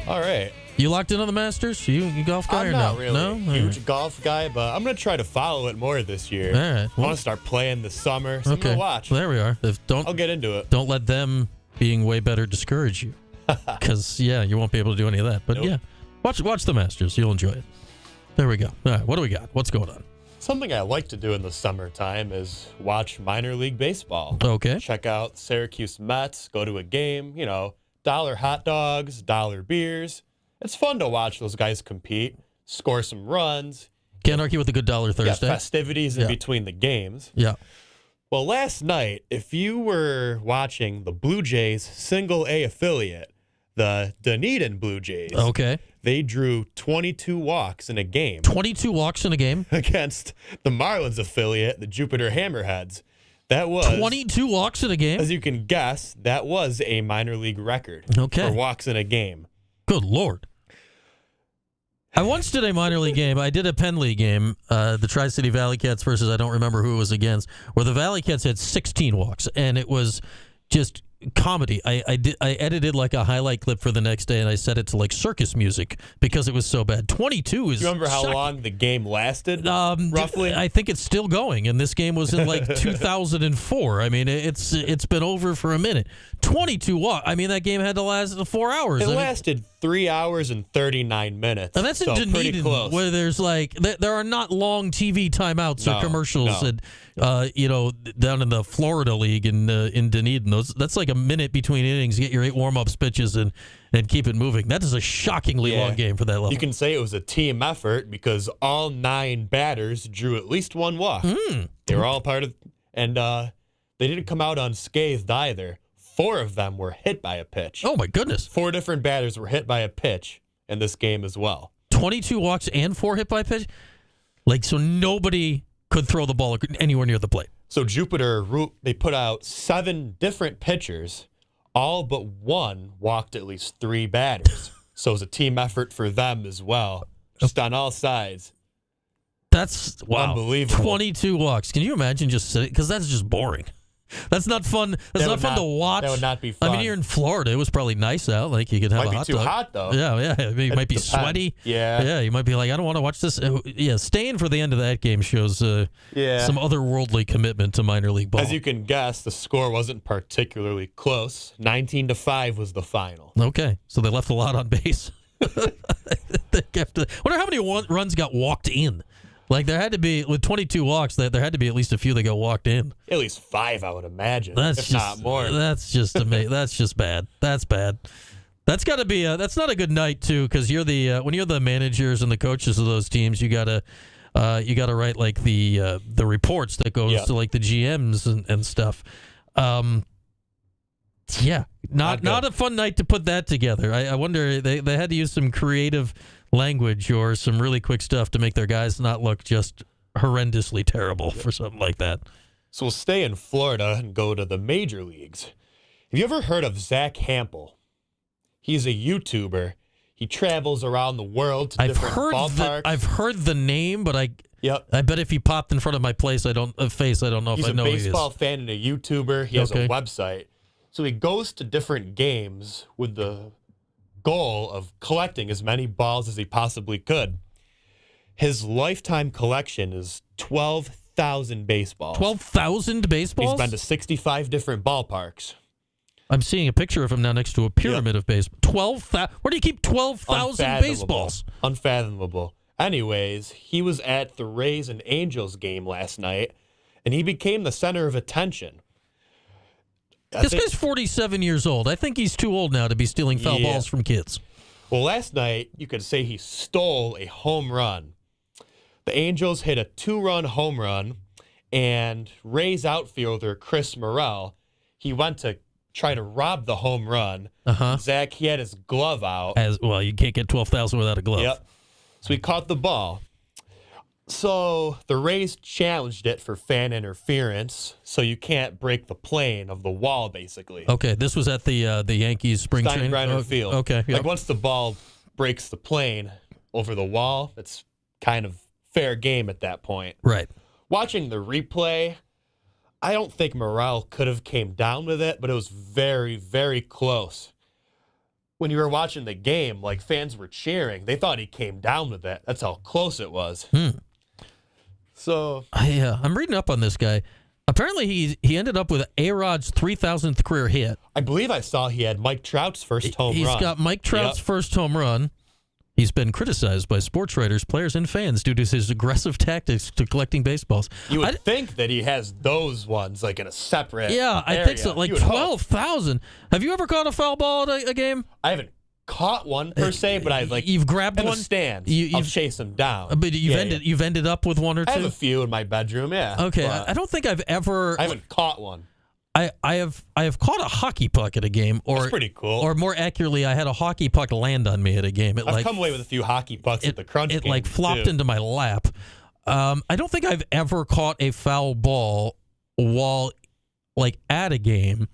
[SPEAKER 18] All right.
[SPEAKER 1] You locked in on the Masters? You golf guy
[SPEAKER 18] I'm
[SPEAKER 1] or
[SPEAKER 18] not
[SPEAKER 1] no?
[SPEAKER 18] really
[SPEAKER 1] No?
[SPEAKER 18] a huge golf guy, but I'm going to try to follow it more this year.
[SPEAKER 1] All right.
[SPEAKER 18] I want to start playing this summer, so I'm going to watch.
[SPEAKER 1] Well, there we are.
[SPEAKER 18] I'll get into it.
[SPEAKER 1] Don't let them being way better discourage you. Because, you won't be able to do any of that. But, watch the Masters. You'll enjoy it. There we go. All right, what do we got? What's going on?
[SPEAKER 18] Something I like to do in the summertime is watch minor league baseball.
[SPEAKER 1] Okay.
[SPEAKER 18] Check out Syracuse Mets, go to a game, dollar hot dogs, dollar beers. It's fun to watch those guys compete, score some runs.
[SPEAKER 1] Can't argue with a good dollar Thursday.
[SPEAKER 18] Festivities in between the games.
[SPEAKER 1] Yeah.
[SPEAKER 18] Well, last night, if you were watching the Blue Jays single A affiliate, the Dunedin Blue Jays.
[SPEAKER 1] Okay.
[SPEAKER 18] They drew 22 walks in a game.
[SPEAKER 1] 22 walks in a game?
[SPEAKER 18] Against the Marlins affiliate, the Jupiter Hammerheads. That was
[SPEAKER 1] 22 walks in a game?
[SPEAKER 18] As you can guess, that was a minor league record for walks in a game.
[SPEAKER 1] Good Lord. I once did a minor league game. I did a Penn League game, the Tri-City Valley Cats versus I don't remember who it was against, where the Valley Cats had 16 walks, and it was just comedy. I edited like a highlight clip for the next day, and I set it to like circus music because it was so bad. 22 is.
[SPEAKER 18] Do you remember how long the game lasted? Roughly,
[SPEAKER 1] I think it's still going, and this game was in like 2004. I mean, it's been over for a minute. 22 walk. I mean, that game had to last 4 hours.
[SPEAKER 18] It lasted 3 hours and 39 minutes.
[SPEAKER 1] And that's in Dunedin, where there's like there are not long TV timeouts or commercials.
[SPEAKER 18] No.
[SPEAKER 1] And down in the Florida League in Dunedin, that's like a minute between innings. Get your 8 warm-ups pitches and keep it moving. That is a shockingly long game for that level.
[SPEAKER 18] You can say it was a team effort because all 9 batters drew at least 1 walk. They were all part of, and they didn't come out unscathed either. 4 of them were hit by a pitch.
[SPEAKER 1] Oh, my goodness.
[SPEAKER 18] 4 different batters were hit by a pitch in this game as well.
[SPEAKER 1] 22 walks and 4 hit by a pitch? So nobody could throw the ball anywhere near the plate.
[SPEAKER 18] So Jupiter, they put out 7 different pitchers. All but 1 walked at least 3 batters. So it was a team effort for them as well, just on all sides.
[SPEAKER 1] That's
[SPEAKER 18] unbelievable.
[SPEAKER 1] 22 walks. Can you imagine just sitting? Because that's just boring. That's not fun. That's not fun to watch.
[SPEAKER 18] That would not be fun.
[SPEAKER 1] I mean, you're in Florida. It was probably nice out. Like you could have
[SPEAKER 18] might
[SPEAKER 1] a hot
[SPEAKER 18] be too
[SPEAKER 1] dog.
[SPEAKER 18] hot though.
[SPEAKER 1] Yeah. I mean, you might be sweaty.
[SPEAKER 18] Yeah.
[SPEAKER 1] You might be like, I don't want to watch this. Staying for the end of that game shows some otherworldly commitment to minor league ball.
[SPEAKER 18] As you can guess, the score wasn't particularly close. 19-5 was the final.
[SPEAKER 1] Okay, so they left a lot on base. Wonder how many runs got walked in. Like there had to be with 22 walks, there had to be at least a few that got walked in.
[SPEAKER 18] At least 5, I would imagine.
[SPEAKER 1] If
[SPEAKER 18] not more.
[SPEAKER 1] That's just amazing. That's just bad. That's bad. That's got to be. That's not a good night too, because you're the when you're the managers and the coaches of those teams, you gotta write like the reports that goes to like the GMs and stuff. Not a fun night to put that together. I wonder they had to use some creative language or some really quick stuff to make their guys not look just horrendously terrible for something like that.
[SPEAKER 18] So we'll stay in Florida and go to the major leagues. Have you ever heard of Zach Hampel? He's a YouTuber. He travels around the world to different ballparks.
[SPEAKER 1] I've heard the name, but I bet if he popped in front of my place, I don't know if I know who he is.
[SPEAKER 18] He's a baseball fan and a YouTuber. He has a website. So he goes to different games with the goal of collecting as many balls as he possibly could. His lifetime collection is 12,000 baseballs.
[SPEAKER 1] 12,000 baseballs?
[SPEAKER 18] He's been to 65 different ballparks.
[SPEAKER 1] I'm seeing a picture of him now next to a pyramid of baseball. 12,000? Where do you keep 12,000 baseballs?
[SPEAKER 18] Unfathomable. Anyways, he was at the Rays and Angels game last night, and he became the center of attention.
[SPEAKER 1] This guy's 47 years old. I think he's too old now to be stealing foul balls from kids.
[SPEAKER 18] Well, last night, you could say he stole a home run. The Angels hit a 2-run home run, and Rays outfielder Chris Morrell, he went to try to rob the home run. Zach, he had his glove out.
[SPEAKER 1] Well, you can't get 12,000 without a glove.
[SPEAKER 18] Yep. So he caught the ball. So the Rays challenged it for fan interference, so you can't break the plane of the wall, basically.
[SPEAKER 1] Okay, this was at the Yankees spring training.
[SPEAKER 18] Steinbrenner Field.
[SPEAKER 1] Okay,
[SPEAKER 18] Like once the ball breaks the plane over the wall, it's kind of fair game at that point.
[SPEAKER 1] Right.
[SPEAKER 18] Watching the replay, I don't think Morrell could have came down with it, but it was very, very close. When you were watching the game, like fans were cheering. They thought he came down with it. That's how close it was. So
[SPEAKER 1] I'm reading up on this guy. Apparently, he ended up with A-Rod's 3,000th career hit.
[SPEAKER 18] I believe I saw he had Mike Trout's first home run.
[SPEAKER 1] He's got Mike Trout's first home run. He's been criticized by sports writers, players, and fans due to his aggressive tactics to collecting baseballs.
[SPEAKER 18] You would think that he has those ones like in a separate
[SPEAKER 1] I
[SPEAKER 18] area.
[SPEAKER 1] think so. Like 12,000. Have you ever caught a foul ball at a game?
[SPEAKER 18] I haven't caught one per se, but
[SPEAKER 1] you've grabbed
[SPEAKER 18] in
[SPEAKER 1] one
[SPEAKER 18] the stands. I'll chase him down.
[SPEAKER 1] But you've ended up with one or two.
[SPEAKER 18] I have a few in my bedroom. Yeah.
[SPEAKER 1] Okay, I don't think I've ever.
[SPEAKER 18] I haven't caught one.
[SPEAKER 1] I have caught a hockey puck at a game, or
[SPEAKER 18] that's pretty cool.
[SPEAKER 1] Or more accurately, I had a hockey puck land on me at a game.
[SPEAKER 18] I've come away with a few hockey pucks at the crunch game.
[SPEAKER 1] It like flopped into my lap. I don't think I've ever caught a foul ball while like at a game.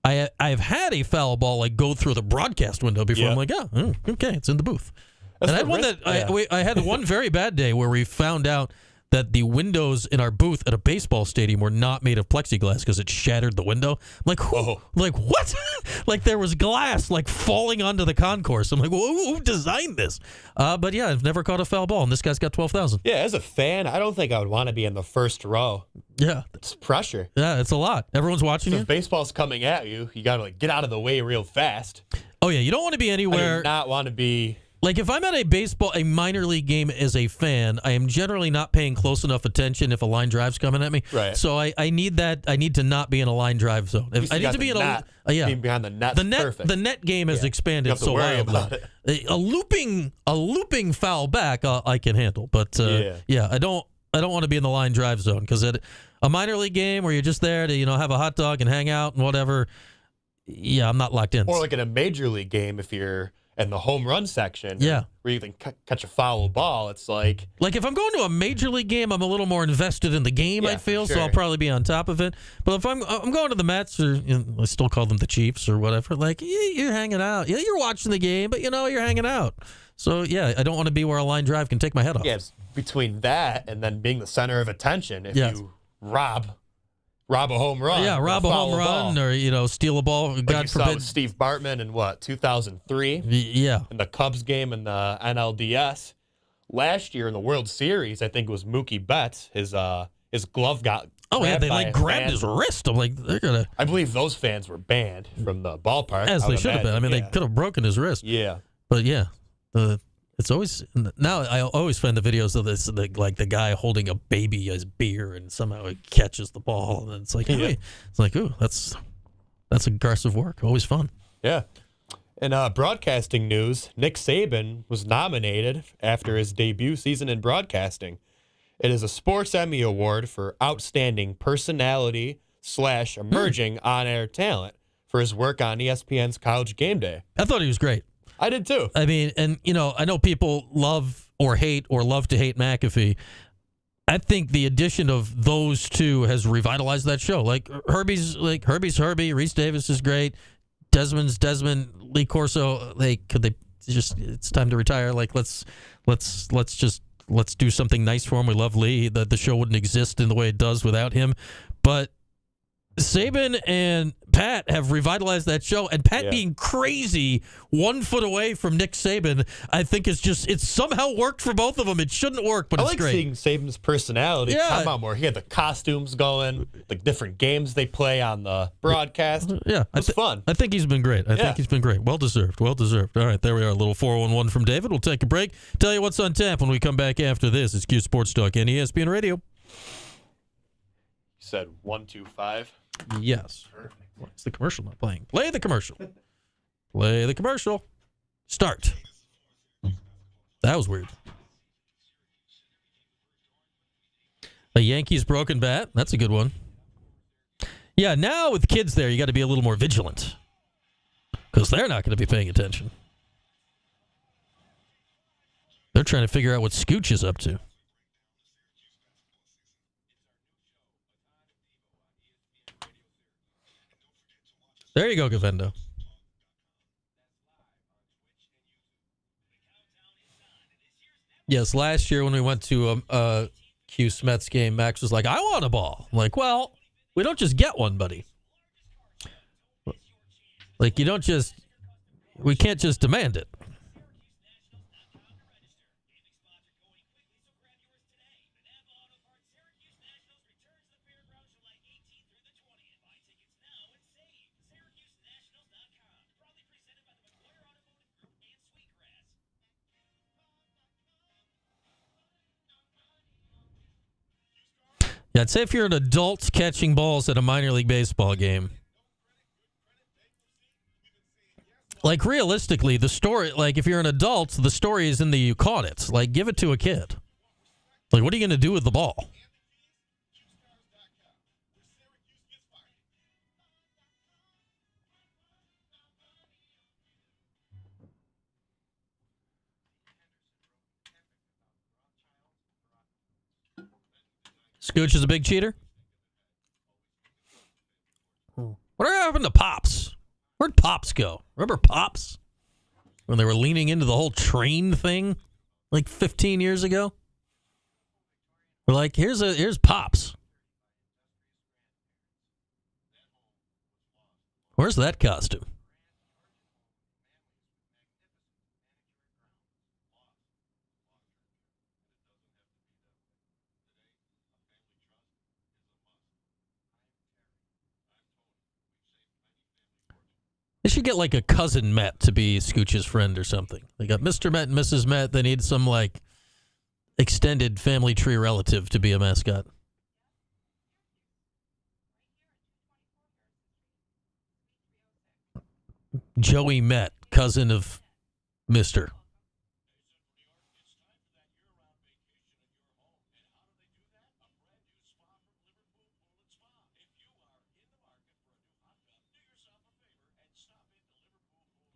[SPEAKER 1] I've had a foul ball like go through the broadcast window before. I'm like, okay, it's in the booth.
[SPEAKER 18] That's
[SPEAKER 1] and I had one that I had one very bad day where we found out that the windows in our booth at a baseball stadium were not made of plexiglass because it shattered the window. I'm like, like what? Like there was glass like falling onto the concourse. I'm like, who designed this? But yeah, I've never caught a foul ball, and this guy's got 12,000.
[SPEAKER 18] Yeah, as a fan, I don't think I would want to be in the first row.
[SPEAKER 1] Yeah,
[SPEAKER 18] it's pressure.
[SPEAKER 1] Yeah, it's a lot. Everyone's watching you.
[SPEAKER 18] If baseball's coming at you, you got to like get out of the way real fast.
[SPEAKER 1] Oh yeah, you don't want to be anywhere.
[SPEAKER 18] I do not want to be.
[SPEAKER 1] Like, if I'm at a minor league game as a fan, I am generally not paying close enough attention if a line drive's coming at me.
[SPEAKER 18] Right.
[SPEAKER 1] So I need that. I need to not be in a line drive zone. I need to be in
[SPEAKER 18] being behind the net. Perfect.
[SPEAKER 1] The net game has expanded so wildly. A looping foul back I can handle, but I don't want to be in the line drive zone because at a minor league game where you're just there to have a hot dog and hang out and whatever. Yeah, I'm not locked in.
[SPEAKER 18] Or like in a major league game, if you're in the home run section, where you can catch a foul ball, it's like
[SPEAKER 1] if I'm going to a major league game, I'm a little more invested in the game. I feel
[SPEAKER 18] sure.
[SPEAKER 1] So I'll probably be on top of it. But if I'm going to the Mets, or I still call them the Chiefs or whatever, like you're hanging out. Yeah, you're watching the game, but you're hanging out. So I don't want to be where a line drive can take my head off.
[SPEAKER 18] Yeah, it's between that and then being the center of attention. If you rob a home run.
[SPEAKER 1] Yeah, rob a home run or, steal a ball.
[SPEAKER 18] Like
[SPEAKER 1] God forbid.
[SPEAKER 18] Saw with Steve Bartman in 2003?
[SPEAKER 1] Yeah.
[SPEAKER 18] In the Cubs game in the NLDS. Last year in the World Series, I think it was Mookie Betts. His glove got
[SPEAKER 1] they grabbed his wrist. I'm like, they're going to.
[SPEAKER 18] I believe those fans were banned from the ballpark.
[SPEAKER 1] As they should have been. I mean, they could have broken his wrist.
[SPEAKER 18] Yeah.
[SPEAKER 1] But it's always now. I always find the videos of this, like the guy holding a baby as beer, and somehow he catches the ball, and it's like, ooh, that's aggressive work. Always fun.
[SPEAKER 18] Yeah. In broadcasting news, Nick Saban was nominated after his debut season in broadcasting. It is a Sports Emmy Award for outstanding personality / emerging on-air talent for his work on ESPN's College Game Day.
[SPEAKER 1] I thought he was great.
[SPEAKER 18] I did too.
[SPEAKER 1] I mean, and I know people love or hate or love to hate McAfee. I think the addition of those two has revitalized that show. Herbie's Herbie, Reese Davis is great, Desmond's Desmond, Lee Corso. Could they it's time to retire. Like let's do something nice for him. We love Lee. The show wouldn't exist in the way it does without him. But Saban and Pat have revitalized that show, and Pat being crazy 1 foot away from Nick Saban, I think it's somehow worked for both of them. It shouldn't work, but
[SPEAKER 18] I
[SPEAKER 1] it's
[SPEAKER 18] like
[SPEAKER 1] great.
[SPEAKER 18] seeing Saban's personality come out more. He had the costumes going, the different games they play on the broadcast.
[SPEAKER 1] Yeah,
[SPEAKER 18] it was fun.
[SPEAKER 1] I think he's been great. I think he's been great. Well deserved. Well deserved. All right, there we are. A little 411 from David. We'll take a break. Tell you what's on tap when we come back after this. It's Q Sports Talk and ESPN Radio.
[SPEAKER 18] You said 125.
[SPEAKER 1] Yes. Why is the commercial not playing? Play the commercial. Play the commercial. Start. That was weird. A Yankees broken bat. That's a good one. Yeah, now with kids there, you got to be a little more vigilant because they're not going to be paying attention. They're trying to figure out what Scooch is up to. There you go, Govendo. Yes, last year when we went to a Q Smets game, Max was like, I want a ball. I'm like, well, we don't just get one, buddy. Like, we can't just demand it. Yeah, I'd say if you're an adult catching balls at a minor league baseball game, like realistically, the story, like if you're an adult, the story is in the you caught it. Like, give it to a kid. Like, what are you going to do with the ball? Scooch is a big cheater? What happened to Pops? Where'd Pops go? Remember Pops? When they were leaning into the whole train thing like 15 years ago? We're like, here's Pops. Where's that costume? They should get like a cousin Met to be Scooch's friend or something. They got Mr. Met and Mrs. Met. They need some like extended family tree relative to be a mascot. Joey Met, cousin of Mr.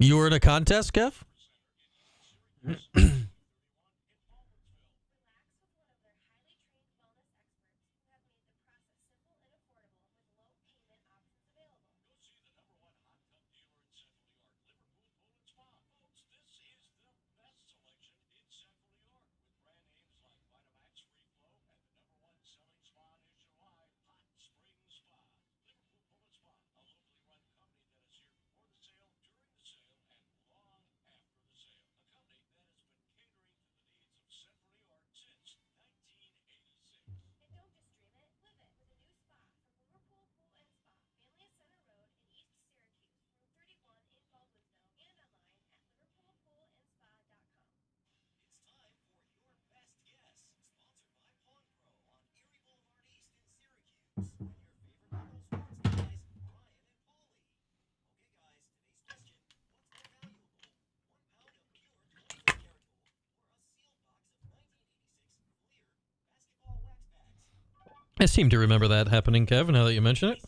[SPEAKER 1] You were in a contest, Kev? I seem to remember that happening, Kev, now that you mention it.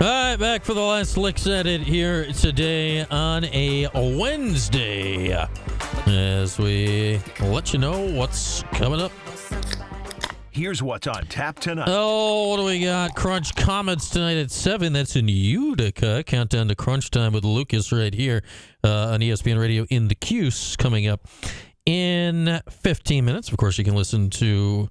[SPEAKER 1] All right, back for the last licks at it here today on a Wednesday as we let you know what's coming up.
[SPEAKER 6] Here's what's on tap tonight.
[SPEAKER 1] Oh, what do we got? Crunch Comets tonight at 7. That's in Utica. Countdown to Crunch Time with Lucas right here on ESPN Radio in the Cuse coming up in 15 minutes. Of course, you can listen to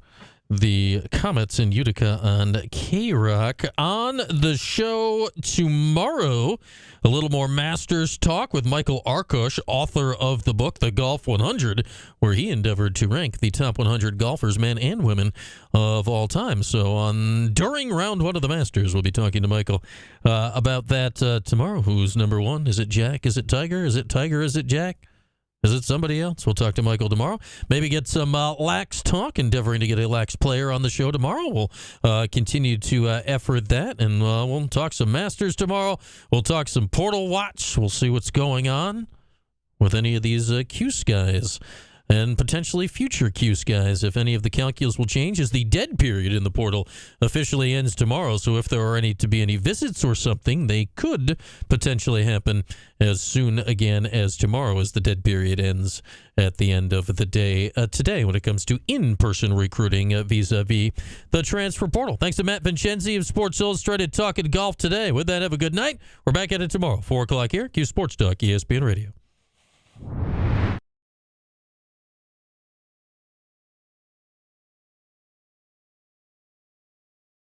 [SPEAKER 1] the Comets in Utica on K-Rock. On the show tomorrow, a little more Masters talk with Michael Arkush, author of the book The Golf 100, where he endeavored to rank the top 100 golfers, men and women, of all time. So during round 1 of the Masters, we'll be talking to Michael about that tomorrow. Who's number 1? Is it Jack? Is it Tiger? Is it Tiger? Is it Jack? Is it somebody else? We'll talk to Michael tomorrow. Maybe get some lax talk, endeavoring to get a lax player on the show tomorrow. We'll continue to effort that, and we'll talk some Masters tomorrow. We'll talk some Portal Watch. We'll see what's going on with any of these Cuse guys and potentially future Cuse guys. If any of the calculus will change as the dead period in the portal officially ends tomorrow. So if there are any visits or something, they could potentially happen as soon again as tomorrow, as the dead period ends at the end of the day today when it comes to in-person recruiting vis-a-vis the transfer portal. Thanks to Matt Vincenzi of Sports Illustrated talking golf today. With that, have a good night. We're back at it tomorrow, 4 o'clock here, Cuse Sports Talk, ESPN Radio.